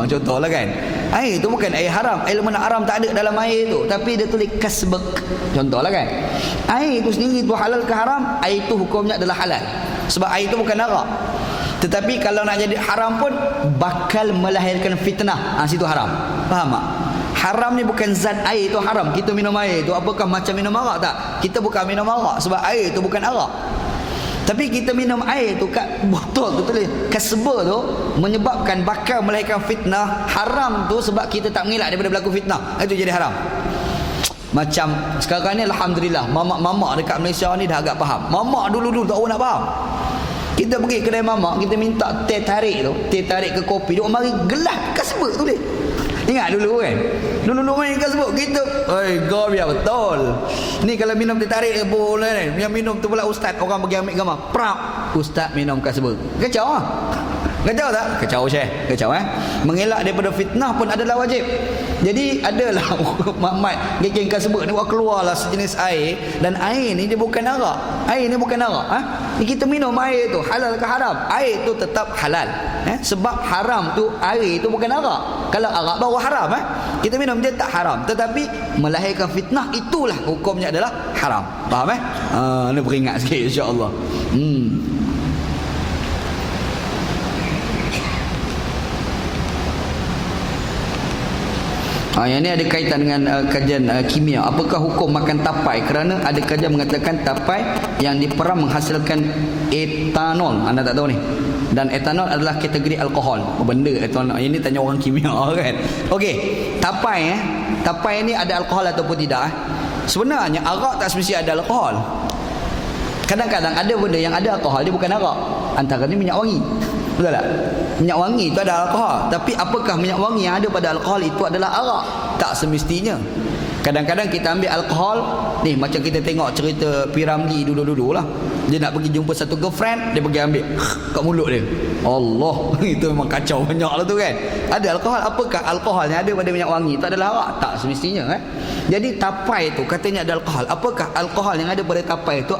Contohlah kan, air tu bukan air haram, elemen haram tak ada dalam air tu, tapi dia tulis kasbek. Contohlah kan, air tu sendiri tu halal ke haram? Air tu hukumnya adalah halal sebab air tu bukan arak. Tetapi kalau nak jadi haram pun bakal melahirkan fitnah. Situ haram. Faham tak? Haram ni bukan zat air tu haram. Kita minum air tu apakah macam minum arak tak? Kita bukan minum arak sebab air tu bukan arak. Tapi kita minum air tu kat botol tu tulis kasbah tu menyebabkan bakal melahirkan fitnah. Haram tu sebab kita tak mengelak daripada berlaku fitnah. Itu jadi haram. Macam sekarang ni alhamdulillah mamak-mamak dekat Malaysia ni dah agak faham. Mamak dulu-dulu tak orang nak faham. Kita pergi kedai mamak, kita minta teh tarik tu, teh tarik ke kopi, dia mari gelas kasbek tu dia. Ingat dulu kan? Dulu main kasbek kita, kau biar betul. Ni kalau minum teh tarik boleh ni. Yang minum tu pula ustaz, orang bagi ambil gambar. Prap, ustaz minum kasbek. Kacau ah. Kacau tak? Kacau Syekh. Kacau Mengelak daripada fitnah pun adalah wajib. Jadi adalah mak-mak geng kasbek ni buat keluarlah sejenis air, dan air ni dia bukan arak. Air ni bukan arak. Kita minum air tu halal ke haram? Air tu tetap halal. Sebab haram tu air tu bukan arak. Kalau arak baru haram. Kita minum dia tak haram, tetapi melahirkan fitnah itulah hukumnya adalah haram. Faham ni beringat sikit insya-Allah. Yang ni ada kaitan dengan kajian kimia. Apakah hukum makan tapai? Kerana ada kajian mengatakan tapai yang diperam menghasilkan etanol. Anda tak tahu ni. Dan etanol adalah kategori alkohol. Benda etanol. Ini tanya orang kimia kan. Okey, tapai tapai ni ada alkohol ataupun tidak? Sebenarnya arak tak semesti ada alkohol. Kadang-kadang ada benda yang ada alkohol, dia bukan arak. Antaranya minyak wangi. Betul tak? Minyak wangi itu ada alkohol. Tapi apakah minyak wangi yang ada pada alkohol itu adalah arak? Tak semestinya. Kadang-kadang kita ambil alkohol ni, macam kita tengok cerita P. Ramlee dulu-dulu lah. Dia nak pergi jumpa satu girlfriend, dia pergi ambil kat mulut dia. Allah, itu memang kacau banyak lah tu kan. Ada alkohol. Apakah alkohol yang ada pada minyak wangi itu adalah arak? Tak semestinya Jadi tapai itu katanya ada alkohol. Apakah alkohol yang ada pada tapai itu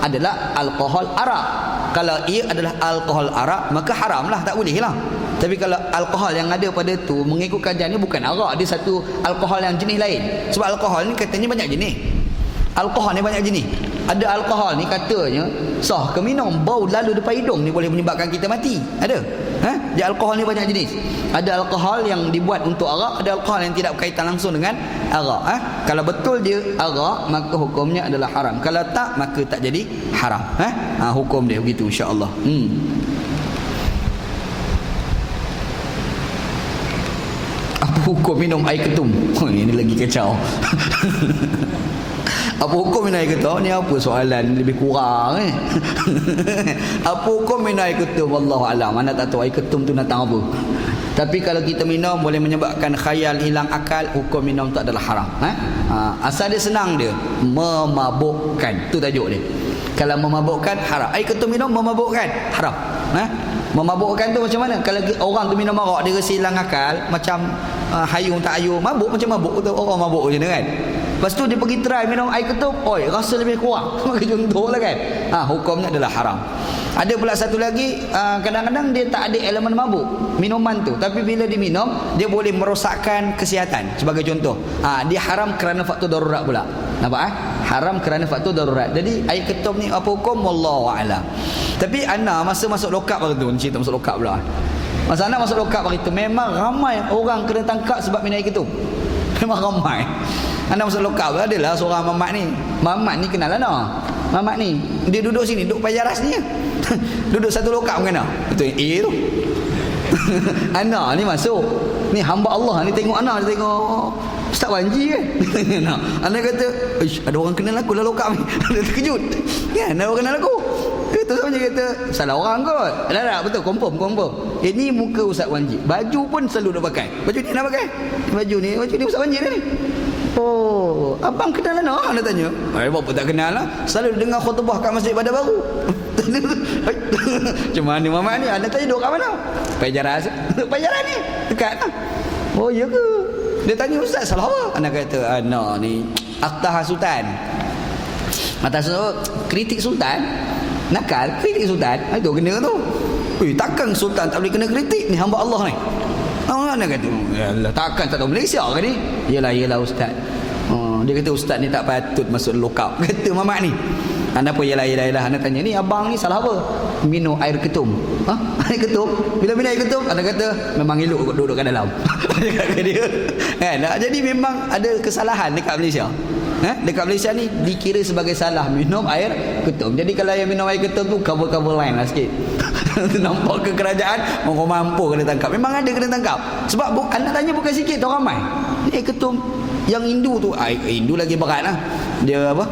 adalah alkohol arak? Kalau ia adalah alkohol arak, maka haram lah, tak boleh lah. Tapi kalau alkohol yang ada pada tu mengikut kajian ni bukan arak, dia satu alkohol yang jenis lain. Sebab alkohol ni katanya banyak jenis. Alkohol ni banyak jenis. Ada alkohol ni katanya sah ke minum, bau lalu depan hidung ni boleh menyebabkan kita mati. Ada. Jadi alkohol ni banyak jenis. Ada alkohol yang dibuat untuk arak, ada alkohol yang tidak berkaitan langsung dengan arak. Kalau betul dia arak, maka hukumnya adalah haram. Kalau tak, maka tak jadi haram. Hukum dia begitu, insya-Allah. Apa hukum minum air ketum? Ini lagi kacau. Apa hukum minum air ketum? Ni apa soalan lebih kurang Apa hukum minum air ketum? Wallahu alam. Mana tak tahu air ketum tu datang apa. Tapi kalau kita minum boleh menyebabkan khayal, hilang akal, hukum minum tu adalah haram. Asal dia senang dia, memabukkan. Tu tajuk dia. Kalau memabukkan haram. Air ketum minum memabukkan haram. Memabukkan tu macam mana? Kalau orang tu minum arak, dia rasa hilang akal, macam hayung tak hayung, mabuk macam mabuk tu, orang mabuk je kan. Lepas tu dia pergi try minum air ketum, oi rasa lebih kurang. Maka contoh lah kan. Hukumnya adalah haram. Ada pula satu lagi, kadang-kadang dia tak ada elemen mabuk minuman tu, tapi bila diminum dia boleh merosakkan kesihatan. Sebagai contoh, dia haram kerana faktor darurat pula. Nampak haram kerana faktor darurat. Jadi air ketum ni apa hukum? Wallahu a'lam. Tapi Ana masa masuk lokap waktu tu, cerita masuk lokap pula. Masa Ana masuk lokap waktu tu, memang ramai orang kena tangkap sebab minum air ketum. Memang ramai. Ana masuk lokap adalah seorang mamat ni. Mamat ni kenal Ana. Mamat ni dia duduk sini, duduk pajaras ni. Duduk satu lokap dengan Ana. Itu A tu. Ana ni masuk. Ni hamba Allah ni tengok Ana, dia tengok Ustaz Wanji kan. Ana kata, ada orang kenal aku dalam lokap ni. Ana terkejut. Kan, ada orang kenal aku. Itu saja kata, salah orang kot. Tak, betul, confirm. Ini muka Ustaz Wanji. Baju pun selalu dia pakai. Baju ni nak pakai. Baju ni Ustaz Wanji ni. Oh, abang kenal Ana? Ana tanya. Bapa tak kenal lah. Selalu dengar khutbah kat Masjid Bandar Baru. Macam mana mamak ni? Ana tanya duduk kat mana? Pajaran ni. Dekat lah. Oh, ya ke? Dia tanya Ustaz, salah apa? Ana kata, Ana ni atas Sultan. Atas kritik Sultan. Nakal, kritik Sultan. Itu kena tu. Takkan Sultan tak boleh kena kritik? Ni hamba Allah ni. Ana kata, yalah, takkan tak tahu Malaysia ke ni? Yalah Ustaz. Dia kata Ustaz ni tak patut masuk lokap. Kata mamak ni. Anda apa yalah. Anda tanya ni abang ni salah apa? Minum air ketum. Air ketum. Bila minum air ketum, anda kata memang elok duduk kat dalam. Kata dia. Kan? Jadi memang ada kesalahan dekat Malaysia. Dekat Malaysia ni dikira sebagai salah minum air ketum. Jadi kalau yang minum air ketum tu cover lain lah sikit. Nampak ke kerajaan orang mampu kena tangkap. Memang ada kena tangkap. Sebab anda tanya bukan sikit tu ramai. Air ketum yang Hindu tu, Hindu lagi berat lah. Dia apa?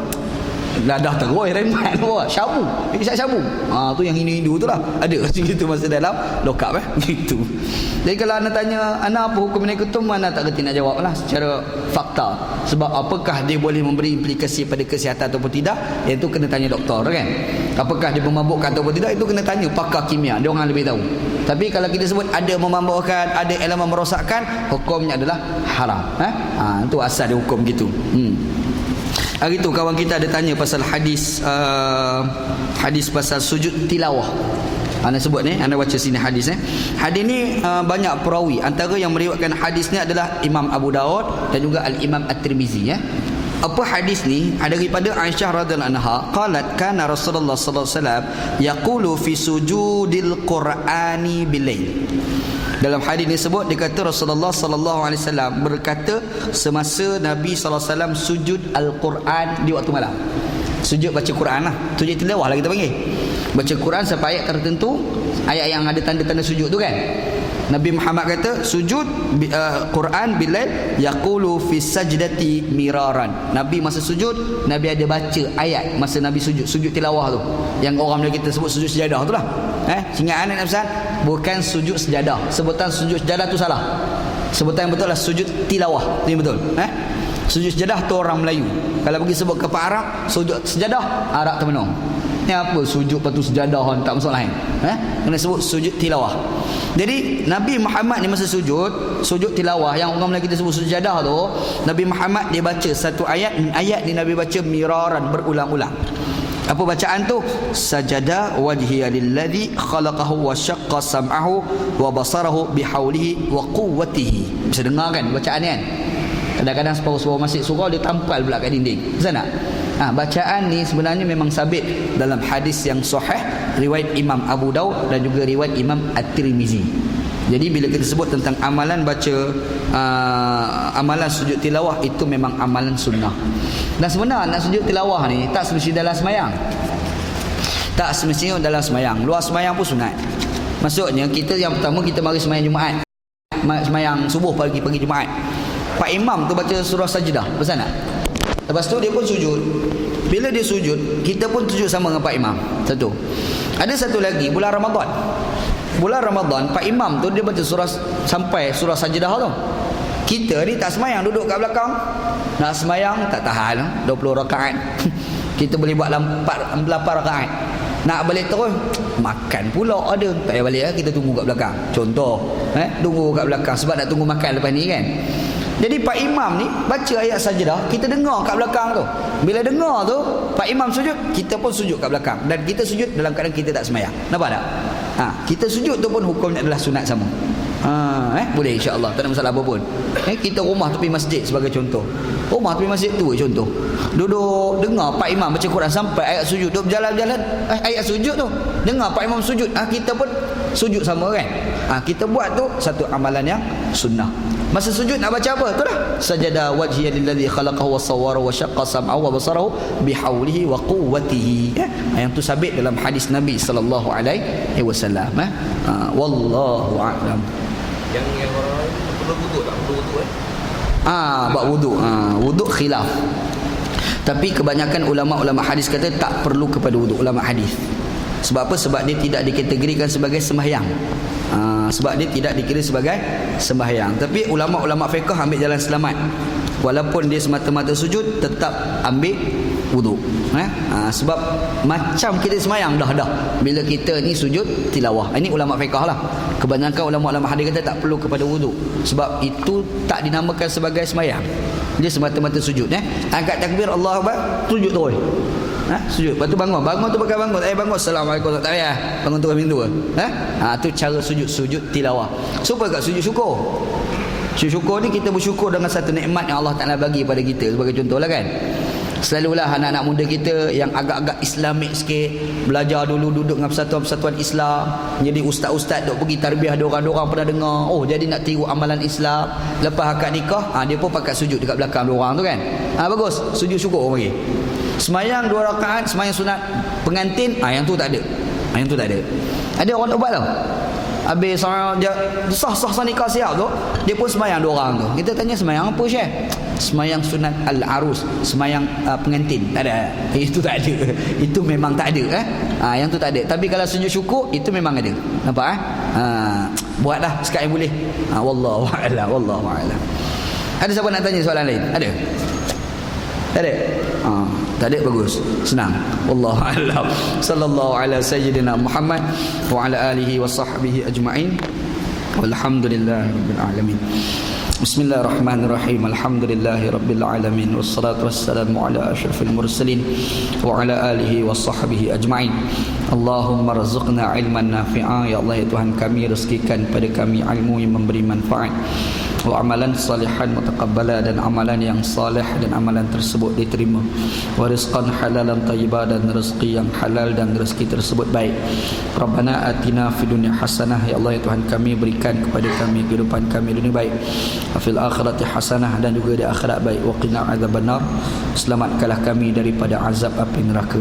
Dadah terus remat syabu. Isap syabu. Tu yang Hindu tu lah. Ada gitu masa dalam lokap gitu. Jadi kalau anda tanya Ana apa hukum minum air ketum, Ana tak kerti nak jawab lah secara fakta. Sebab apakah dia boleh memberi implikasi pada kesihatan ataupun tidak, itu kena tanya doktor kan. Apakah dia memabukkan ataupun tidak, itu kena tanya pakar kimia, dia orang lebih tahu. Tapi kalau kita sebut ada memabukkan, ada elemen merosakkan, hukumnya adalah haram. Itu asal dia hukum gitu. Hari tu kawan kita ada tanya pasal hadis pasal sujud tilawah. Anda sebut ni, anda baca sini hadis Hadis ni banyak perawi. Antara yang meriwayatkan hadis ni adalah Imam Abu Daud dan juga Al-Imam At-Tirmizi Apa hadis ni? Ada daripada Aisyah radhiyallahu anha, qalat kana Rasulullah sallallahu alaihi wasallam yaqulu fi sujudil Qur'ani bil-lail. Dalam hadis ini sebut, dia kata Rasulullah sallallahu alaihi wasallam berkata semasa Nabi sallallahu alaihi wasallam sujud Al-Quran di waktu malam. Sujud baca Quran lah, sujud tilawah lah kita panggil. Baca Quran sampai ayat tertentu, ayat yang ada tanda-tanda sujud tu kan. Nabi Muhammad kata sujud Quran bilail yaqulu fi sajdati miraran. Nabi masa sujud, Nabi ada baca ayat masa Nabi sujud, sujud tilawah tu. Yang orang bila kita sebut sujud sejadah tu lah. Ingat Nabi Ustaz, bukan sujud sejadah. Sebutan sujud sejadah tu salah. Sebutan yang betul lah sujud tilawah. Itu yang betul. Sujud sejadah tu orang Melayu. Kalau pergi sebut ke Arab, sujud sejadah Arab Temenung. Ni apa sujud patu sejadah tak masuk lain. Kena sebut sujud tilawah. Jadi Nabi Muhammad ni masa sujud tilawah yang orang Melayu kita sebut sujud sejadah tu, Nabi Muhammad dia baca satu ayat ni Nabi baca miraran, berulang-ulang. Apa bacaan tu? Sajada wajhiya lilladzi khalaqahu wa syaqqa sam'ahu wa basarahu bihaulihi wa quwwatihi. Bisa dengar kan bacaan ni kan? Kadang-kadang separuh-separuh masjid surau dia tampal pula kat dinding. Bisa tak? Bacaan ni sebenarnya memang sabit dalam hadis yang sahih riwayat Imam Abu Daud dan juga riwayat Imam At-Tirmizi. Jadi bila kita sebut tentang amalan baca amalan sujud tilawah, itu memang amalan sunnah. Dan sebenarnya nak sujud tilawah ni tak semestinya dalam semayang. Tak semestinya dalam semayang. Luar semayang pun sunat. Maksudnya kita yang pertama kita mari semayang Jumaat. Semayang subuh pagi Jumaat. Pak Imam tu baca surah Sajdah, betul tak? Lepas tu dia pun sujud. Bila dia sujud, kita pun sujud sama dengan Pak Imam. Satu. Ada satu lagi, bulan Ramadan. Bulan Ramadan, Pak Imam tu dia baca surah sampai surah Sajdah tu. Kita ni tak semayang, duduk kat belakang. Nak semayang tak tahan 20 rakaat. Kita boleh buat 8 rakaat. Nak balik terus makan pula ada. Tak payah balik kita tunggu kat belakang. Contoh, tunggu kat belakang sebab nak tunggu makan lepas ni kan. Jadi Pak Imam ni baca ayat sajdah, kita dengar kat belakang tu. Bila dengar tu, Pak Imam sujud, kita pun sujud kat belakang. Dan kita sujud dalam keadaan kita tak semayang. Nampak tak? Kita sujud tu pun hukumnya adalah sunat sama. Boleh insya-Allah, tak ada masalah apa pun. Kita rumah tepi masjid sebagai contoh. Rumah tepi masjid tu contoh. Duduk dengar Pak Imam baca Quran sampai ayat sujud, duduk berjalan-jalan ayat sujud tu. Dengar Pak Imam sujud, kita pun sujud sama kan. Kita buat tu satu amalan yang sunnah. Masa sujud nak baca apa? Tu dah. Sajada wajhiya lilladzi khalaqahu wa sawwara wa syaqqa sam'ahu wa basarahu bihaulihi wa quwwatihi. Yang tu sabit dalam hadis Nabi sallallahu alaihi wasallam. Wallahu a'lam. Yang orang perlu wuduk tak? Perlu wuduk buat wuduk. Wuduk khilaf. Tapi kebanyakan ulama-ulama hadis kata tak perlu kepada wuduk, ulama hadis. Sebab apa? Sebab dia tidak dikategorikan sebagai sembahyang. Sebab dia tidak dikira sebagai sembahyang. Tapi ulama-ulama fiqh ambil jalan selamat. Walaupun dia semata-mata sujud, tetap ambil wuduk. Sebab macam kita sembahyang dah. Bila kita ni sujud tilawah. Ini ulama fiqh lah. Kebanyakan ulama-ulama hadis kata tak perlu kepada wuduk. Sebab itu tak dinamakan sebagai sembahyang. Dia semata-mata sujud. Angkat takbir Allah Akbar, sujud terus. Sujud. Lepas tu bangun tu pakai bangun. Bangun Assalamualaikum, tak payah bangun turun pintu. Tu cara sujud tilawah. Supaya kat sujud syukur. Sujud syukur ni kita bersyukur dengan satu nikmat yang Allah Ta'ala bagi pada kita. Sebagai contohlah kan, selalulah anak-anak muda kita yang agak-agak Islamik sikit, belajar dulu duduk dengan persatuan-persatuan Islam, jadi ustaz-ustaz duk pergi tarbiyah diorang pernah dengar, jadi nak tiru amalan Islam. Lepas akad nikah, dia pun pakai sujud dekat belakang diorang tu kan. Bagus, sujud syukur orang bagi. Semayang 2 rakaat, semayang sunat pengantin, yang tu tak ada. Yang tu tak ada. Ada orang ubat tau. Habis dia sah nikah siap tu, dia pun semayang 2 orang tu. Kita tanya semayang apa Syekh? Semayang sunat al-arus, semayang pengantin. Tak ada. Itu tak ada. Itu memang tak ada. Yang tu tak ada. Tapi kalau sujud syukur, itu memang ada. Nampak buatlah sekali boleh. Wallahu a'lam. Ada siapa nak tanya soalan lain? Ada? Tak ada? Tak ada, bagus. Senang. Wallahu a'lam. Sallallahu ala sayyidina Muhammad wa ala alihi wa sahbihi ajma'in. Walhamdulillahirabbil alamin. Bismillahirrahmanirrahim. Alhamdulillahirabbil alamin. Wassalatu wassalamu ala asyrafil mursalin wa ala alihi wa sahbihi ajma'in. Allahumma rzuqna ilman nafi'a. Ya Allah, ya Tuhan kami, rezekikan pada kami ilmu yang memberi manfaat. wa amalan salihan mutaqabbala, dan amalan yang saleh dan amalan tersebut diterima, wa rizqan halalan thayyiban, dan rezeki yang halal dan rezeki tersebut baik. Rabbana atina fid dunya hasanah, ya Allah ya Tuhan kami, berikan kepada kami kehidupan kami dunia baik, fil akhirati hasanah, dan juga di akhirat baik, wa qina adzabannar, selamatkanlah kami daripada azab api neraka.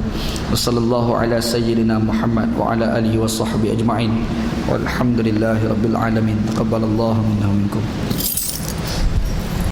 Wassallallahu ala sayyidina Muhammad wa ala alihi wa sahbihi ajma'in, walhamdulillahi rabbil alamin. Taqabbalallahu minna wa minkum.